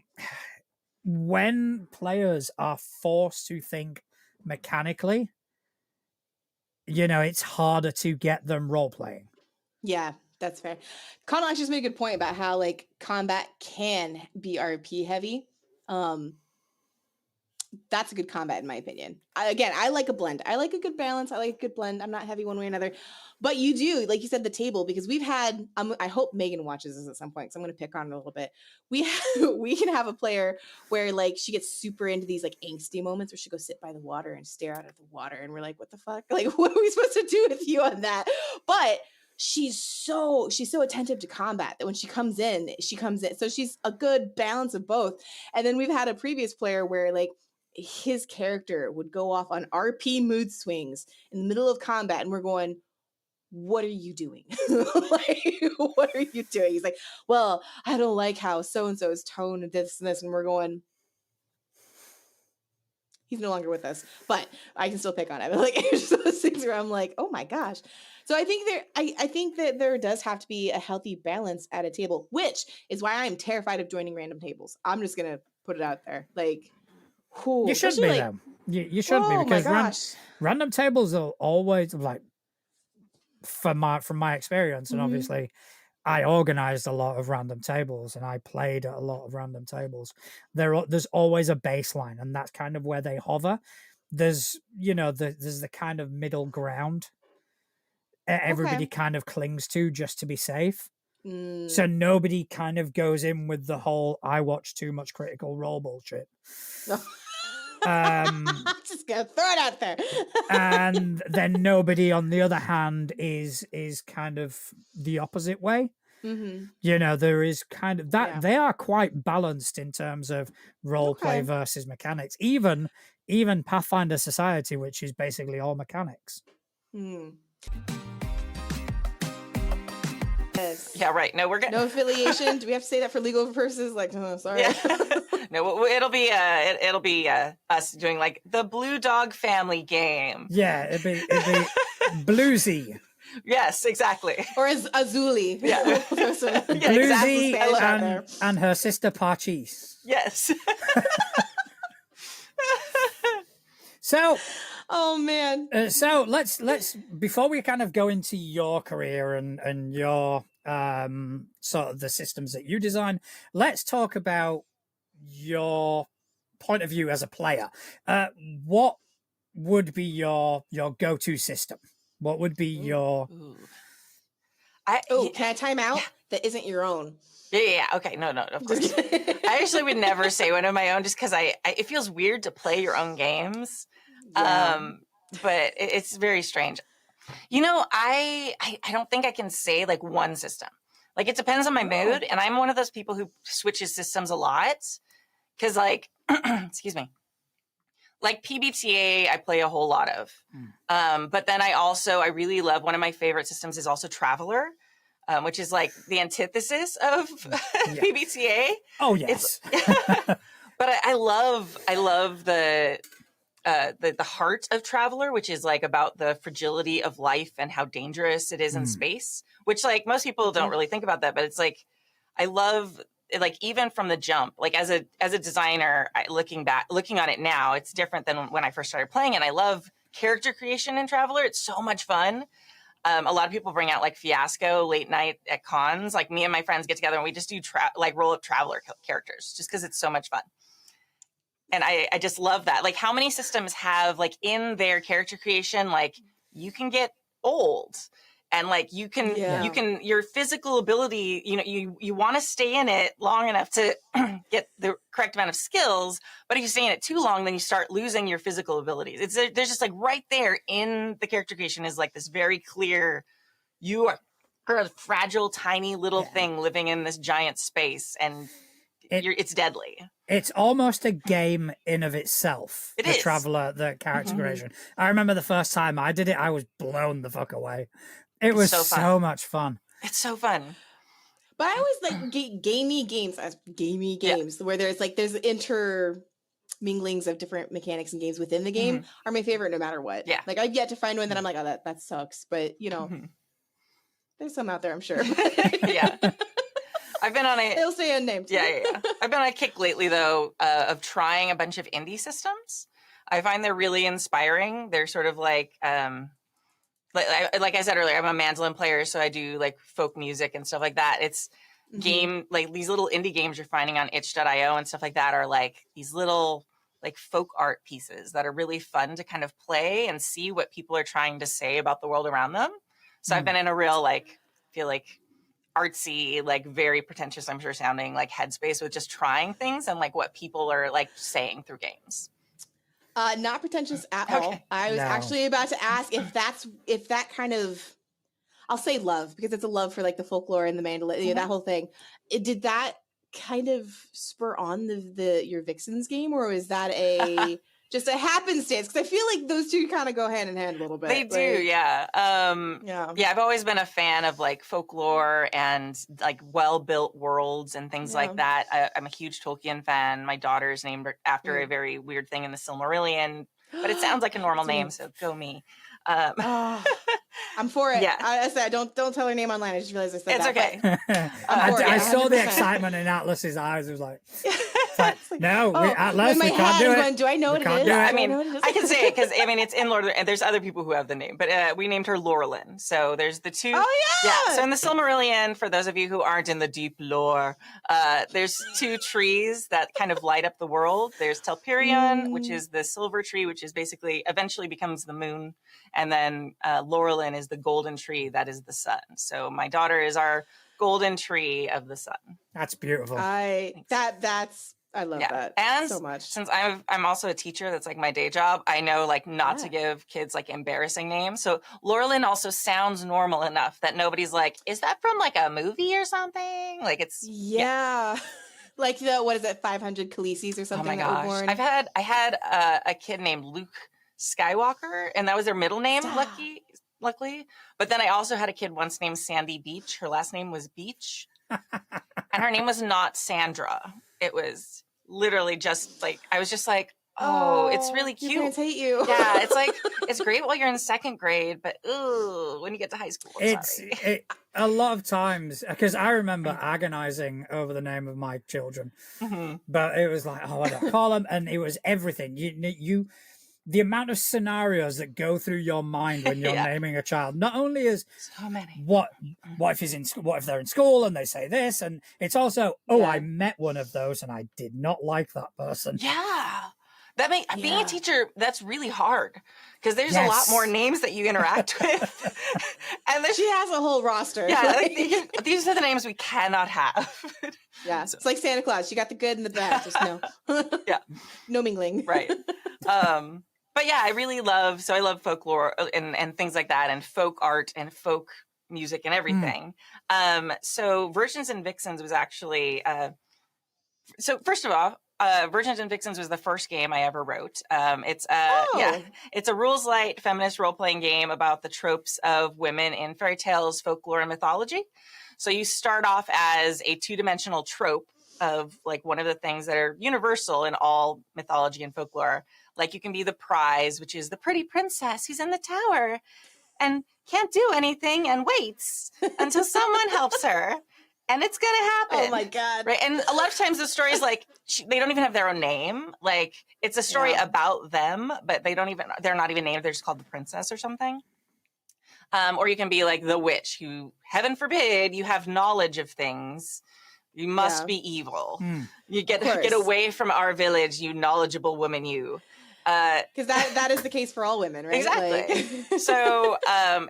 when players are forced to think mechanically, you know, it's harder to get them role playing. Yeah, that's fair. Connell actually just made a good point about how like combat can be RP heavy. That's a good combat in my opinion. I like a blend. I like a good balance. I like a good blend. I'm not heavy one way or another. But you do, like you said, the table, because we've had, I hope Megan watches this at some point, because I'm going to pick on her a little bit. We can have a player where like she gets super into these like angsty moments where she goes sit by the water and stare out at the water. And we're like, what the fuck? Like, what are we supposed to do with you on that? But she's so attentive to combat that when she comes in. So she's a good balance of both. And then we've had a previous player where like, his character would go off on RP mood swings in the middle of combat, and we're going, what are you doing? Like, what are you doing? He's like, well, I don't like how so-and-so's tone and this and this, and we're going, he's no longer with us, but I can still pick on him. Like, it's just those things where I'm like, oh my gosh. So I think that there does have to be a healthy balance at a table, which is why I'm terrified of joining random tables. I'm just gonna put it out there. Like, You shouldn't be, though. You shouldn't be, because random tables are always like, from my experience, and obviously I organized a lot of random tables and I played at a lot of random tables. There's always a baseline, and that's kind of where they hover. There's, you know, there's the kind of middle ground everybody kind of clings to just to be safe. So nobody kind of goes in with the whole I watch too much Critical Role bullshit. I'm just gonna throw it out there. And then nobody, on the other hand, is kind of the opposite way. You know, there is kind of that. They are quite balanced in terms of role play versus mechanics. Even Pathfinder Society, which is basically all mechanics. Yes. Yeah, right. No, we're good. No affiliation. Do we have to say that for legal purposes? Like, oh, sorry. Yeah. No, it'll be us doing like the Blue Dog Family game. Yeah, it'd be bluesy. Yes, exactly. Or as Azuli. Yeah. Bluesy exactly. and her sister Parchis. Yes. So, oh man. So let's before we kind of go into your career and your sort of the systems that you design, let's talk about your point of view as a player. What would be your go-to system? What would be your? Can I time out? Yeah. That isn't your own. Yeah. Okay. No. Of course. I actually would never say one of my own, just because it feels weird to play your own games. Yeah. But it's very strange. You know, I don't think I can say like one system. Like, it depends on my mood, and I'm one of those people who switches systems a lot. Because, like, excuse me, like PBTA, I play a whole lot of. But then I really love, one of my favorite systems is also Traveler, which is like the antithesis of PBTA. Oh yes. But I love the heart of Traveler, which is like about the fragility of life and how dangerous it is in space, which like most people don't really think about that, but it's like, I love, like, even from the jump, like as a designer, looking on it now, it's different than when I first started playing. And I love character creation in Traveler. It's so much fun. A lot of people bring out like Fiasco late night at cons. Like, me and my friends get together and we just do roll up Traveler characters just because it's so much fun. And I just love that. Like, how many systems have, like, in their character creation, like, you can get old, and like you can your physical ability, you know, you want to stay in it long enough to get the correct amount of skills, but if you stay in it too long, then you start losing your physical abilities. There's just like right there in the character creation is like this very clear, you are a fragile, tiny little thing living in this giant space, and it's deadly. It's almost a game in of itself. It the is. Traveler, the character creation. I remember the first time I did it, I was blown the fuck away. It was so much fun. It's so fun. But I always like gamey games where there's interminglings of different mechanics and games within the game are my favorite no matter what. Yeah. Like I've yet to find one that I'm like, oh, that sucks. But you know, there's some out there, I'm sure. Yeah. I've been on They'll stay unnamed. Yeah. I've been on a kick lately, though, of trying a bunch of indie systems. I find they're really inspiring. They're sort of like I said earlier, I'm a mandolin player, so I do like folk music and stuff like that. It's like these little indie games you're finding on itch.io and stuff like that are like these little like folk art pieces that are really fun to kind of play and see what people are trying to say about the world around them. So I've been in a real feel like artsy, like very pretentious, I'm sure sounding like headspace with just trying things and like what people are like saying through games. Not pretentious at all. I was actually about to ask if that kind of, I'll say love, because it's a love for like the folklore and the mandolin, that whole thing. Did that kind of spur on your Vixens game, or was that just a happenstance? Because I feel like those two kind of go hand in hand a little bit. They do, yeah. I've always been a fan of like folklore and like well-built worlds and things like that. I'm a huge Tolkien fan. My daughter's named after a very weird thing in the Silmarillion, but it sounds like a normal name, so go me. I'm for it. Yeah. I said, don't tell her name online. I just realized I said it's that. Okay. I saw the excitement in Atlas's eyes. It was like, no, Atlas, we can't do it. Going, do I know what it is? I mean, I can say it because I mean it's in Lord of the, and there's other people who have the name, but we named her Laurelin. So there's the two. Oh yeah. So in the Silmarillion, for those of you who aren't in the deep lore, there's two trees that kind of light up the world. There's Telperion, which is the silver tree, which is basically eventually becomes the moon, and then Laurelin is the golden tree that is the sun. So my daughter is our golden tree of the sun. That's beautiful. I love that and so much. Since I'm also a teacher, that's like my day job. I know like not to give kids like embarrassing names. So Laurelin also sounds normal enough that nobody's like, is that from like a movie or something? Like it's like the what is it, 500 Khaleesi's or something? Oh my gosh, I had a kid named Luke Skywalker, and that was their middle name. Luckily, but then I also had a kid once named Sandy Beach. Her last name was Beach, and her name was not Sandra. It was literally just like I was just like, oh, it's really cute. Your parents hate you. Yeah, it's like it's great while you're in second grade, but when you get to high school, a lot of times, because I remember agonizing over the name of my children, but it was like, oh, what do I call them? And it was everything. The amount of scenarios that go through your mind when you're naming a child, not only is so many. What if they're in school and they say this, and it's also I met one of those and I did not like that person. Yeah. Being a teacher, that's really hard because there's a lot more names that you interact with. And she has a whole roster. Yeah, these are the names we cannot have. Yeah, so. It's like Santa Claus. You got the good and the bad. Just no. No mingling. Right. But yeah, I love folklore and things like that, and folk art and folk music and everything. So Virgins and Vixens was actually so first of all, Virgins and Vixens was the first game I ever wrote. It's a rules light feminist role playing game about the tropes of women in fairy tales, folklore, and mythology. So you start off as a 2-dimensional trope of like one of the things that are universal in all mythology and folklore. Like you can be the prize, which is the pretty princess who's in the tower and can't do anything and waits until someone helps her. And it's going to happen. Oh my God. Right. And a lot of times the story is like, they don't even have their own name. Like it's a story about them, but they're not even named. They're just called the princess or something. Or you can be like the witch who, heaven forbid, you have knowledge of things, You must Yeah. be evil. Hmm. You get course. away from our village, you knowledgeable woman, you. Because that is the case for all women, right? Exactly. Like... So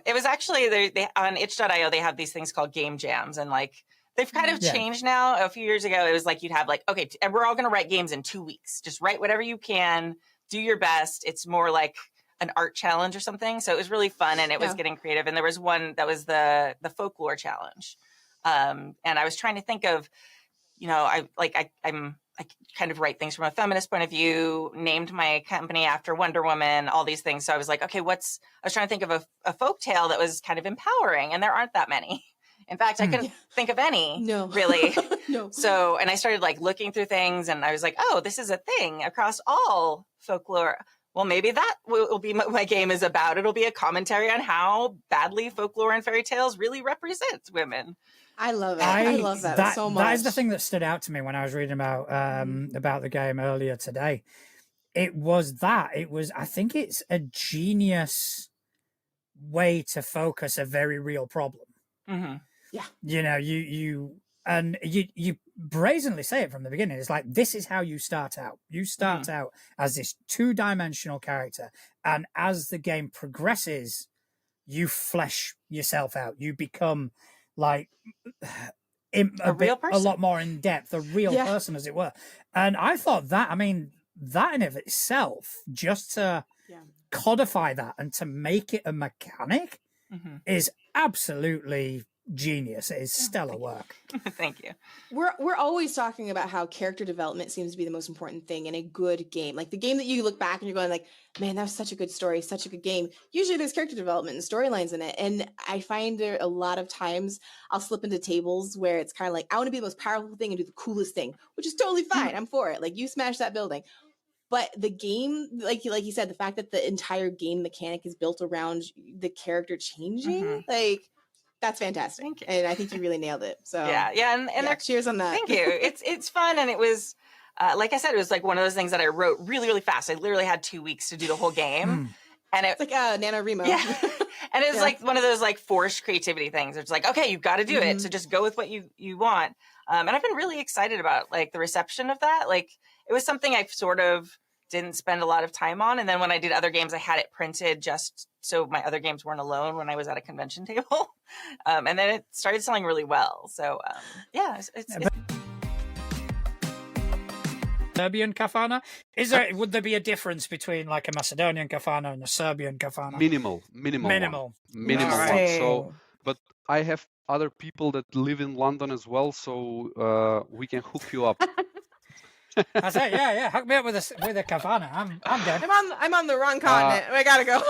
it was actually they on itch.io they have these things called game jams, and like they've kind of Yeah. changed now. A few years ago, it was like you'd have like, okay, and we're all going to write games in 2 weeks. Just write whatever you can, do your best. It's more like an art challenge or something. So it was really fun, and it was Yeah. getting creative. And there was one that was the folklore challenge, and I was trying to think of, you know, I kind of write things from a feminist point of view, named my company after Wonder Woman, all these things. So I was like, okay, I was trying to think of a folk tale that was kind of empowering, and there aren't that many. In fact, I couldn't think of any, No. really. No. So, and I started like looking through things, and I was like, oh, this is a thing across all folklore. Well, maybe that will be what my game is about. It'll be a commentary on how badly folklore and fairy tales really represent women. I love it. I love that so much. That is the thing that stood out to me when I was reading about the game earlier today. It was that. It was, I think it's a genius way to focus a very real problem. Mm-hmm. Yeah. You know, you brazenly say it from the beginning. It's like, this is how you start out. You start out as this 2-dimensional character, and as the game progresses, you flesh yourself out. You become like A real person. a lot more in depth, a real person, as it were. And I thought that, I mean, that in of itself, just to codify that and to make it a mechanic is absolutely genius. It is stellar work. Thank you. We're always talking about how character development seems to be the most important thing in a good game. Like the game that you look back and you're going like, man, that was such a good story, such a good game. Usually there's character development and storylines in it. And I find there a lot of times I'll slip into tables where it's kind of like, I want to be the most powerful thing and do the coolest thing, which is totally fine. I'm for it. Like, you smash that building. But the game, like you said, the fact that the entire game mechanic is built around the character changing, like, that's fantastic. Thank you. And I think you really nailed it. So and cheers on that. Thank you. It's fun, and it was like I said, it was like one of those things that I wrote really, really fast. I literally had 2 weeks to do the whole game, and it's like NaNoWriMo. Yeah, and it was like one of those like forced creativity things. It's like, okay, you've got to do it, so just go with what you want. And I've been really excited about like the reception of that. Like, it was something I sort of didn't spend a lot of time on, and then when I did other games, I had it printed just so my other games weren't alone when I was at a convention table. And then it started selling really well. So it's Serbian kafana? Would there be a difference between like a Macedonian kafana and a Serbian kafana? Minimal Right. one. So, but I have other people that live in London as well, so we can hook you up. I say, yeah, hook me up with a kafana. I'm dead. I'm on the wrong continent. I gotta go.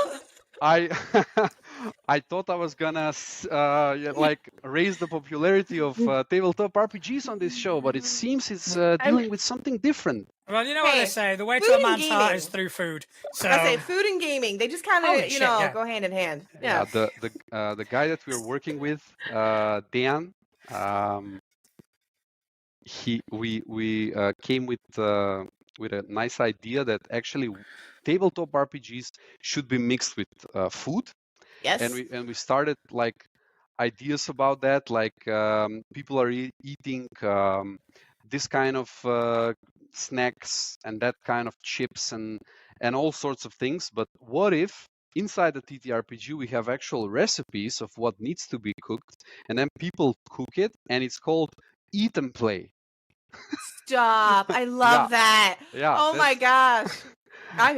I thought I was gonna like raise the popularity of tabletop RPGs on this show, but it seems it's dealing with something different. Well, you know what they say: the way to food a and man's heart gaming. is through food. So I say food and gaming. They just kind Holy of, shit, yeah. go hand in hand. Yeah, Yeah. the guy that we're working with, Dan, we came with a nice idea that actually tabletop RPGs should be mixed with food, Yes. and we started like ideas about that, like people are eating this kind of snacks and that kind of chips and all sorts of things. But what if inside the TTRPG we have actual recipes of what needs to be cooked, and then people cook it, and it's called Eat and Play. Stop. I love that. Yeah. Oh my gosh. Sign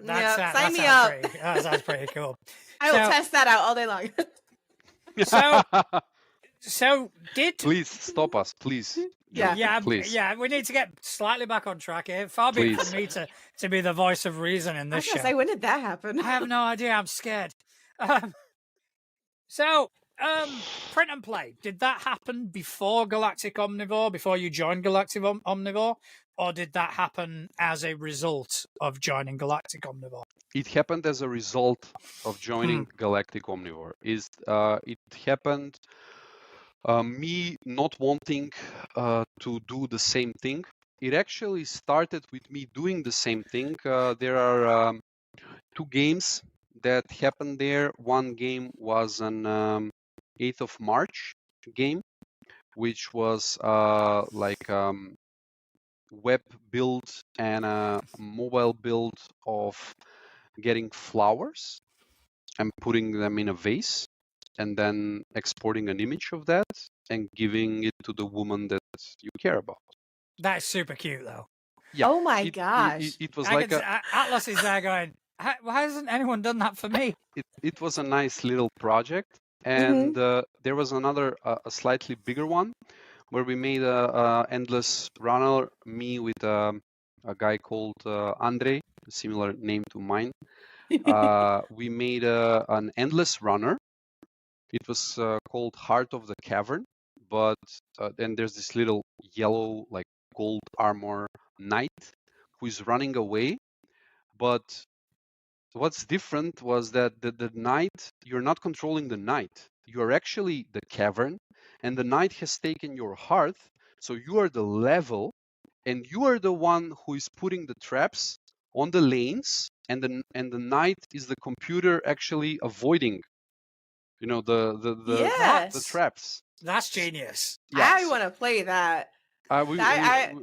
that me sounds up. that sounds pretty cool. I will So- test that out all day long. So did Please stop us, please. Yeah. Please. we need to get slightly back on track here. Far be it Please. from me to be the voice of reason in I this was gonna show. say, when did that happen? I have no idea. I'm scared. Print and play. Did that happen before Galactic Omnivore, before you joined Galactic Omnivore? Or did that happen as a result of joining Galactic Omnivore? It happened as a result of joining Galactic Omnivore. It happened me not wanting to do the same thing. It actually started with me doing the same thing. There are 2 games that happened there. One game was an 8th of March game, which was like web build and a mobile build of getting flowers and putting them in a vase and then exporting an image of that and giving it to the woman that you care about. That is super cute, though. Yeah. Oh my it, gosh. it was I like can Atlas is there going, why hasn't anyone done that for me? it was a nice little project. And there was another a slightly bigger one where we made a endless runner, me with a guy called Andre, a similar name to mine. We made an endless runner. It was called Heart of the Cavern, but then there's this little yellow, like gold armor knight who is running away. But what's different was that the knight, you're not controlling the knight. You are actually the cavern, and the knight has taken your heart. So you are the level, and you are the one who is putting the traps on the lanes, and the knight is the computer actually avoiding, you know, the Yes. traps. That's genius. I want to play that.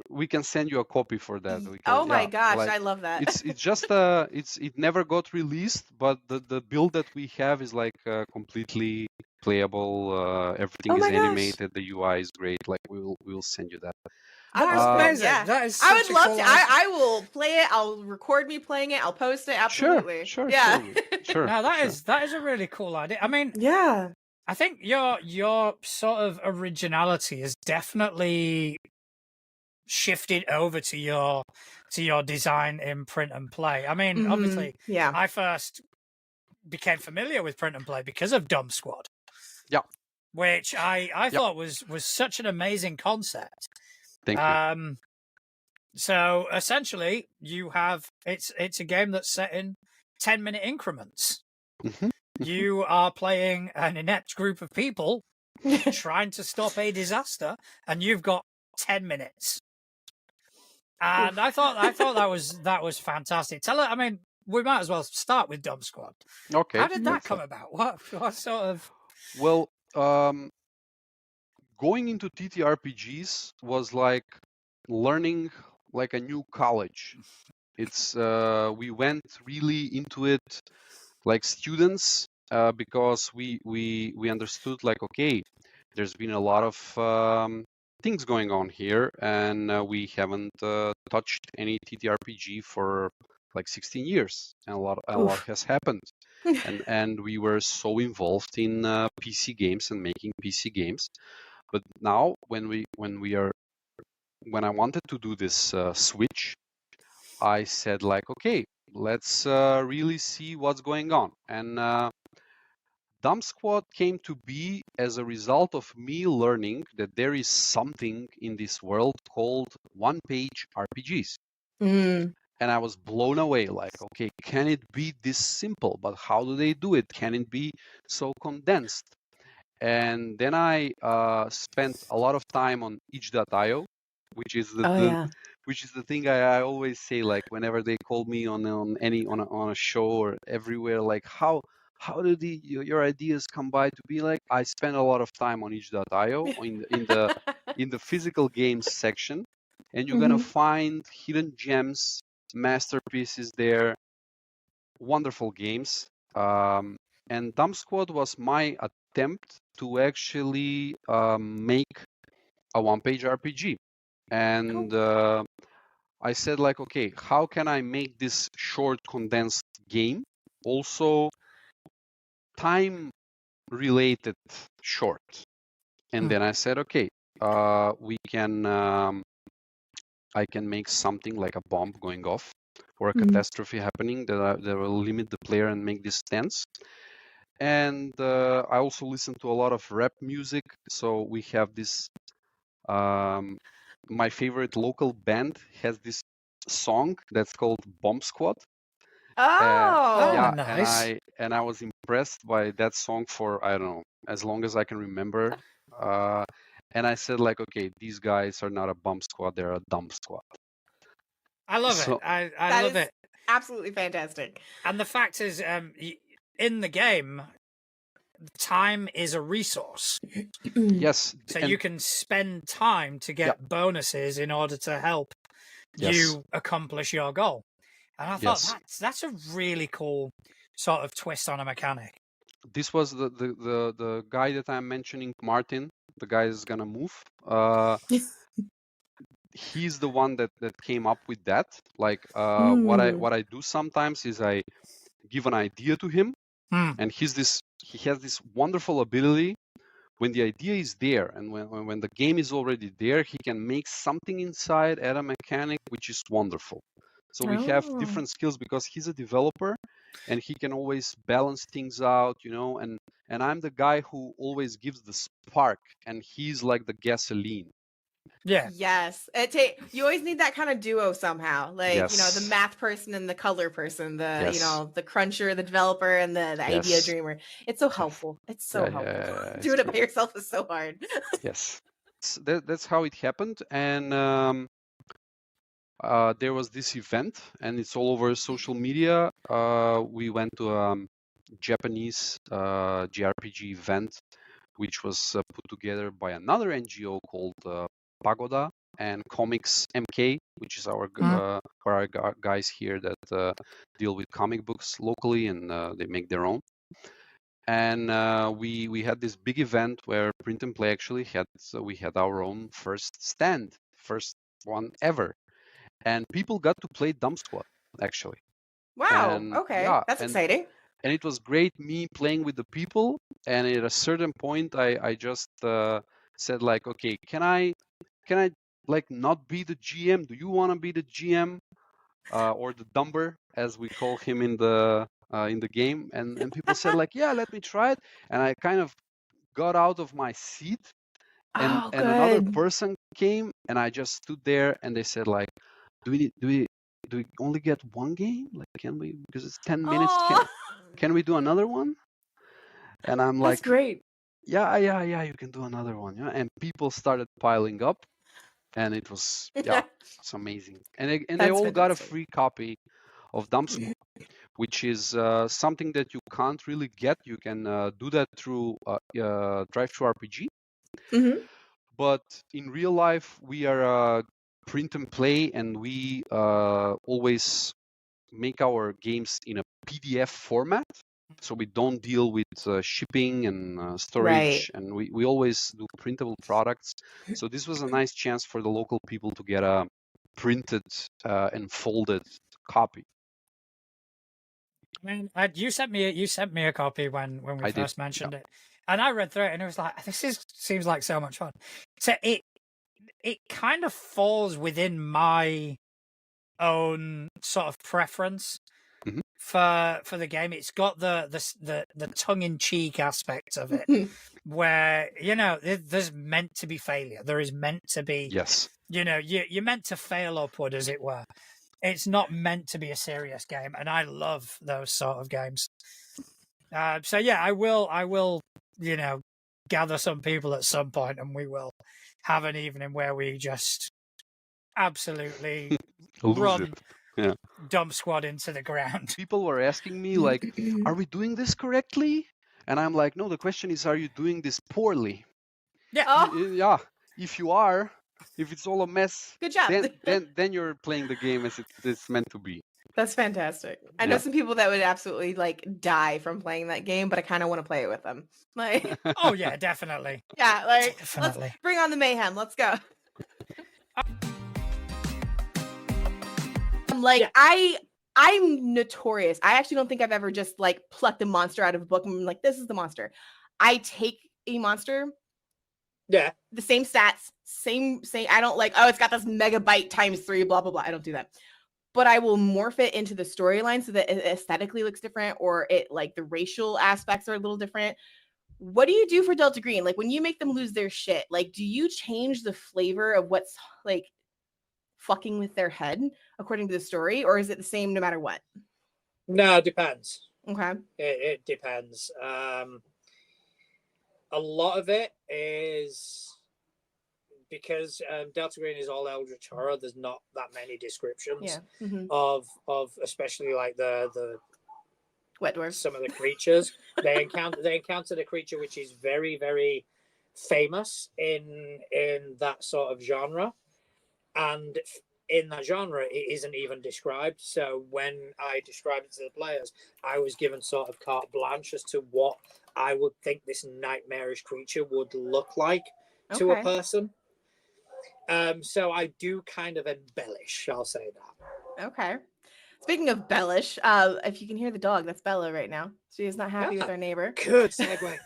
We can send you a copy for that. We can, Oh my yeah, gosh, like, I love that. it's just it never got released, but the build that we have is like completely playable. Everything Oh is my gosh. animated. The UI is great. Like we'll send you that. That is amazing. Yeah. That is I would such a love cool to. idea. I will play it. I'll record me playing it. I'll post it. Absolutely. Sure. Yeah. Sure. No, that sure. is a really cool idea. I mean, Yeah. I think your sort of originality is definitely shifted over to your design in print and play. I mean, obviously, Yeah. I first became familiar with print and play because of Dumb Squad. Yeah. Which I thought was such an amazing concept. Thank you. So essentially, you have it's a game that's set in 10-minute increments. You are playing an inept group of people trying to stop a disaster, and you've got 10 minutes. And I thought that was fantastic. I mean, we might as well start with Dumb Squad. Okay. How did that come about? What sort of? Well, going into TTRPGs was like learning like a new college. It's we went really into it like students because we understood like, okay, there's been a lot of things going on here, and we haven't touched any TTRPG for like 16 years, and a lot has happened. and we were so involved in PC games and making PC games. But now when I wanted to do this switch, I said like, okay, let's really see what's going on. And Dumb Squad came to be as a result of me learning that there is something in this world called one-page RPGs. And I was blown away, like, okay, can it be this simple? But how do they do it? Can it be so condensed? And then I spent a lot of time on itch.io, which is which is the thing I always say, like whenever they call me on a show or everywhere, like how did your ideas come by to be like? I spent a lot of time on itch.io in the physical games section, and you're gonna find hidden gems, masterpieces there, wonderful games. And Dumb Squad was my attempt to actually make a one-page RPG. And I said like, okay, how can I make this short, condensed game also time-related short? And then I said, okay, I can make something like a bomb going off or a catastrophe happening that will limit the player and make this tense. And I also listen to a lot of rap music. So we have this, my favorite local band has this song that's called Bomb Squad. Yeah, nice. And I was impressed by that song for, I don't know, as long as I can remember. And I said like, okay, these guys are not a bomb squad, they're a dumb squad. I love it. I love it. Absolutely fantastic. And the fact is, in the game, time is a resource. Yes. So and you can spend time to get bonuses in order to help Yes. you accomplish your goal. And I thought Yes. that's a really cool sort of twist on a mechanic. This was the guy that I'm mentioning, Martin. The guy is gonna move. He's the one that came up with that. Like what I do sometimes is I give an idea to him, and he has this wonderful ability. When the idea is there and when the game is already there, he can make something inside, add a mechanic, which is wonderful. So we have different skills because he's a developer and he can always balance things out, you know, and I'm the guy who always gives the spark and he's like the gasoline. Yeah. Yes. You always need that kind of duo somehow. Like, you know, the Yes. math person and the color person, the, you Yes. know, the cruncher, the developer, and the idea Yes. dreamer. It's so helpful. It's so Yeah, helpful. it's Doing it true. by yourself is so hard. Yes. That's how it happened. And there was this event, and it's all over social media. We went to a Japanese JRPG event, which was put together by another NGO called Pagoda and Comics MK, which is our guys here that deal with comic books locally, and they make their own. And we had this big event where Print and Play actually had, so we had our own first stand, first one ever, and people got to play Dump Squad actually. Wow. And Okay. yeah, That's exciting. and it was great me playing with the people. And at a certain point, I just said like, okay, can I like not be the GM? Do you want to be the GM or the dumber, as we call him in the game? And people said like, yeah, let me try it. And I kind of got out of my seat, and Oh, another good. person came, and I just stood there, and they said like, do we only get one game? Like, can we, because it's 10 minutes, Oh, can we do another one? And I'm that's like, great. yeah, you can do another one. Yeah. And people started piling up, and it was, yeah, it's amazing. And they That's all got a fantastic. free copy of Dump Squad, which is something that you can't really get. You can do that through Drive-Thru RPG. Mhm. But in real life, we are Print and Play, and we always make our games in a PDF format. So we don't deal with shipping and storage, and we always do printable products. So this was a nice chance for the local people to get a printed and folded copy. I mean, you sent me a copy when we I did, first mentioned it, and I read through it, and it was like, seems like so much fun. So it kind of falls within my own sort of preference Mhm. for the game. It's got the tongue in cheek aspect of it, where you know there's meant to be failure. There is meant to be, Yes. you know, you're meant to fail upward, as it were. It's not meant to be a serious game, and I love those sort of games. So yeah, I will, you know, gather some people at some point, and we will have an evening where we just absolutely Lose run it. Yeah. Dump Squad into the ground. People were asking me like, are we doing this correctly? And I'm like, no, the question is, are you doing this poorly? Yeah. Oh, Yeah. If you are, if it's all a mess, good job. then you're playing the game as it's meant to be. That's fantastic. I know Yeah. some people that would absolutely like die from playing that game, but I kind of want to play it with them. Like, Oh yeah, definitely. yeah, like Definitely. let's bring on the mayhem. Let's go. Like I'm notorious. I actually don't think I've ever just like plucked a monster out of a book and been like, this is the monster. I take a monster, Yeah. the same stats, same. I don't like, oh, it's got this megabyte times 3, blah blah blah. I don't do that. But I will morph it into the storyline so that it aesthetically looks different, or it like the racial aspects are a little different. What do you do for Delta Green? Like when you make them lose their shit, like do you change the flavor of what's like fucking with their head according to the story, or is it the same no matter what? No, it depends. Okay. It depends. A lot of it is because Delta Green is all Eldritch horror. There's not that many descriptions Yeah. Mm-hmm. of especially like the Wet dwarves. some of the creatures. They encountered a creature which is very, very famous in that sort of genre, and in that genre it isn't even described. So when I described it to the players, I was given sort of carte blanche as to what I would think this nightmarish creature would look like to a Okay. person. So I do kind of embellish, I'll say that. Okay. Speaking of Bellish, if you can hear the dog, that's Bella right now. She is not happy with our neighbor. Good segue.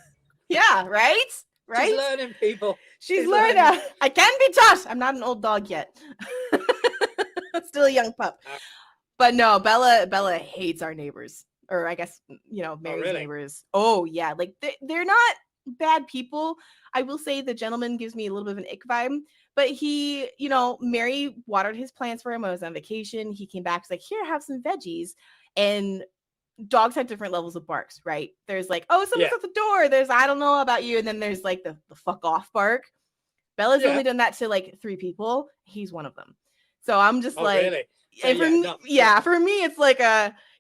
Yeah, right? Right? She's learning, people. She's learning. I can be taught. I'm not an old dog yet. Still a young pup. But no, Bella hates our neighbors. Or I guess, Mary's really? neighbors. Oh, yeah. Like, they're not bad people. I will say the gentleman gives me a little bit of an ick vibe. But he, Mary watered his plants for him when I was on vacation. He came back, he's like, here, have some veggies. And dogs have different levels of barks, right? There's like, oh, someone's at the door. There's, I don't know about you. And then there's like the fuck off bark. Bella's only done that to like 3 people. He's one of them. So I'm just like, really? and for me, it's like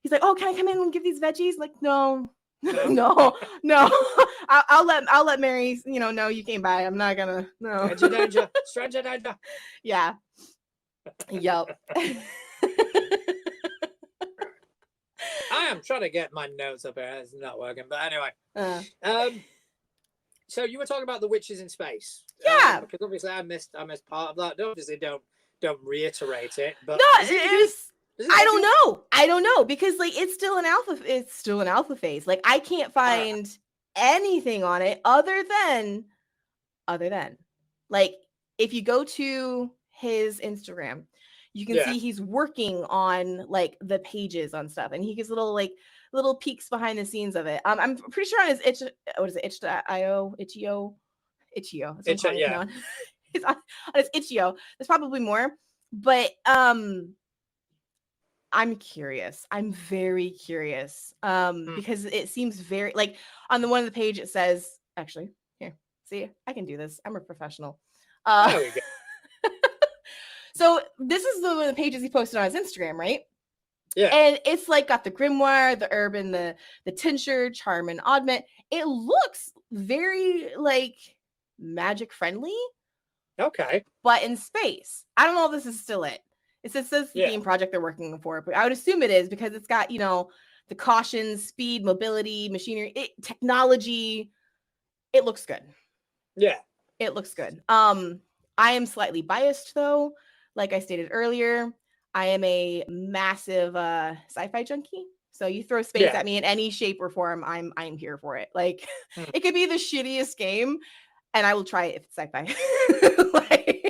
he's like, oh, can I come in and give these veggies? Like, no. no. I'll let Mary, know you came by. I'm not gonna. No. Stranger danger. Yeah. Yup. I am trying to get my notes up here. It's not working, but anyway. So you were talking about the witches in space. Yeah. Because obviously I missed part of that. Obviously, don't reiterate it. But no, I don't know because like it's still an alpha phase. Like I can't find anything on it other than like if you go to his Instagram, you can see he's working on like the pages on stuff, and he gives little peeks behind the scenes of it. I'm pretty sure on his itch.io. It's on his Itch.io. There's probably more, but I'm curious. I'm very curious because it seems very like on the one of the page it says actually here. See, I can do this. I'm a professional. There we go. So this is one of the pages he posted on his Instagram, right? Yeah. And it's like got the grimoire, the herb, and the tincture, charm, and oddment. It looks very like magic friendly. Okay. But in space. I don't know if this is still it. It says the game project they're working for, but I would assume it is because it's got, the cautions, speed, mobility, machinery, technology. It looks good. Yeah. It looks good. I am slightly biased though. Like I stated earlier, I am a massive sci-fi junkie. So you throw space at me in any shape or form, I'm here for it. Like it could be the shittiest game and I will try it if it's sci-fi.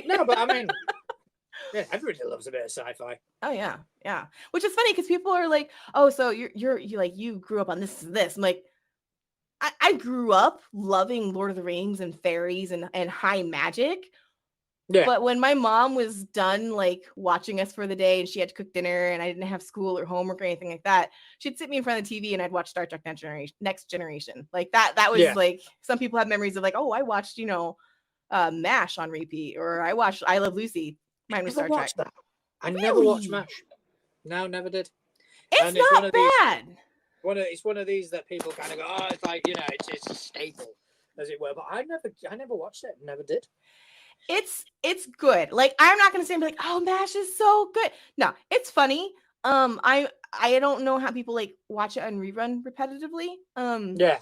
No, but I mean, everybody loves a bit of sci-fi. Oh yeah. Which is funny because people are like, "Oh, so you like you grew up on this." I'm like, I grew up loving Lord of the Rings and fairies and high magic. Yeah. But when my mom was done like watching us for the day and she had to cook dinner and I didn't have school or homework or anything like that, she'd sit me in front of the TV and I'd watch Star Trek Next Generation. Like that was like some people have memories of like, oh, I watched, MASH on repeat, or I watched I Love Lucy. Mine was Star Trek. That. I never watched MASH. No, never did. It's not bad. It's one of these that people kind of go, oh, it's like, it's a staple, as it were. But I never watched it. Never did. It's good. Like I'm not gonna say like, oh, MASH is so good. No, it's funny. I don't know how people like watch it on rerun repetitively. Yeah.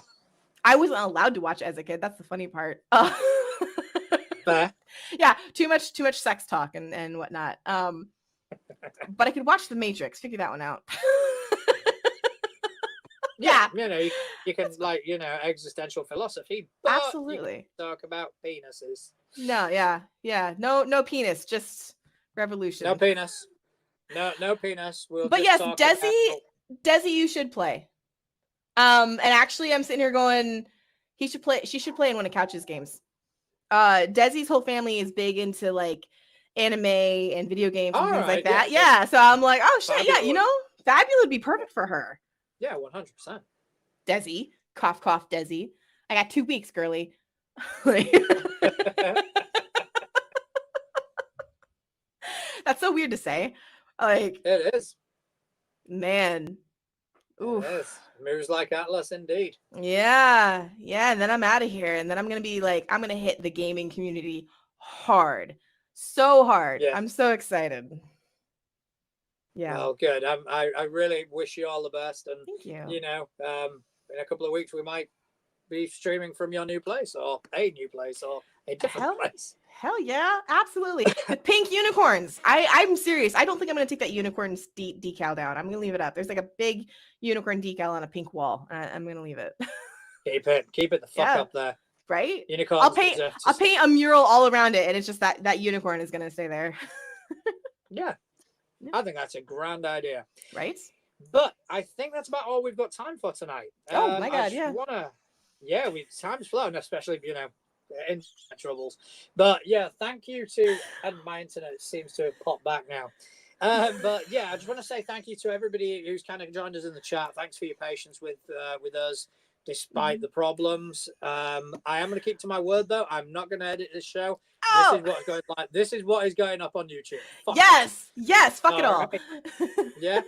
I wasn't allowed to watch it as a kid. That's the funny part. Fair. Yeah, too much sex talk and whatnot. But I could watch The Matrix. Figure that one out. Yeah. You can like, existential philosophy. Absolutely. Talk about penises. No, yeah. No penis, just revolution. No penis. No penis. But yes, Desi, you should play. And actually I'm sitting here going, she should play in one of Couch's games. Desi's whole family is big into like anime and video games and things like that. Yeah. So I'm like, oh shit, Fabula. Fabula would be perfect for her. Yeah, 100%. Desi, cough, cough, Desi. I got 2 weeks, girly. That's so weird to say. Like it is. Man. Oof. Yes, moves like Atlas indeed. Yeah, yeah, and then I'm out of here, and then I'm gonna be like, I'm gonna hit the gaming community hard, so hard. Yeah. I'm so excited. Yeah, Well, good. I really wish you all the best, and thank you. you know, in a couple of weeks we might be streaming from your new place, or a new place, or a different place. Hell yeah, absolutely. With pink unicorns. I'm serious. I don't think I'm gonna take that unicorn decal down. I'm gonna leave it up. There's like a big unicorn decal on a pink wall. I'm gonna leave it. Keep it the fuck Yeah. up there. Right? Unicorns. I'll paint a mural all around it, and it's just that unicorn is gonna stay there. Yeah, I think that's a grand idea. Right? But I think that's about all we've got time for tonight. Oh my God, yeah. Time's flown, especially if, you know, internet troubles. But yeah, thank you to, and my internet seems to have popped back now. But yeah, I just want to say thank you to everybody who's kind of joined us in the chat. Thanks for your patience with us despite the problems. I am going to keep to my word though. I'm not going to edit this show. Oh! This is what is going up on YouTube. Fuck Yes, fuck it all. Right. Yeah.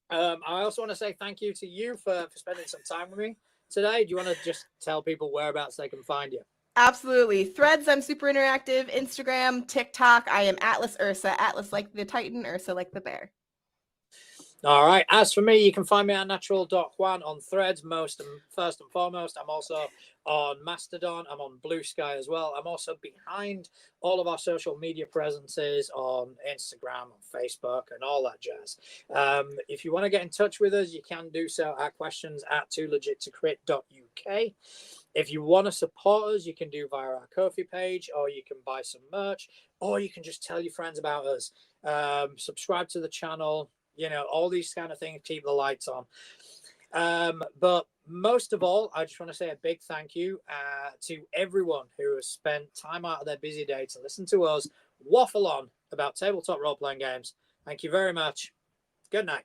I also want to say thank you to you for spending some time with me today. Do you want to just tell people whereabouts they can find you? Absolutely. Threads, I'm super interactive. Instagram, TikTok, I am Atlas Ursa. Atlas like the Titan, Ursa like the bear. All right. As for me, you can find me at natural.juan on Threads, first and foremost. I'm also on Mastodon. I'm on Blue Sky as well. I'm also behind all of our social media presences on Instagram, on Facebook, and all that jazz. If you want to get in touch with us, you can do so at questions@toologit2crit.uk. If you want to support us, you can do via our Ko-fi page, or you can buy some merch, or you can just tell your friends about us. Subscribe to the channel. You know, all these kind of things keep the lights on. But most of all, I just want to say a big thank you to everyone who has spent time out of their busy day to listen to us waffle on about tabletop role-playing games. Thank you very much. Good night.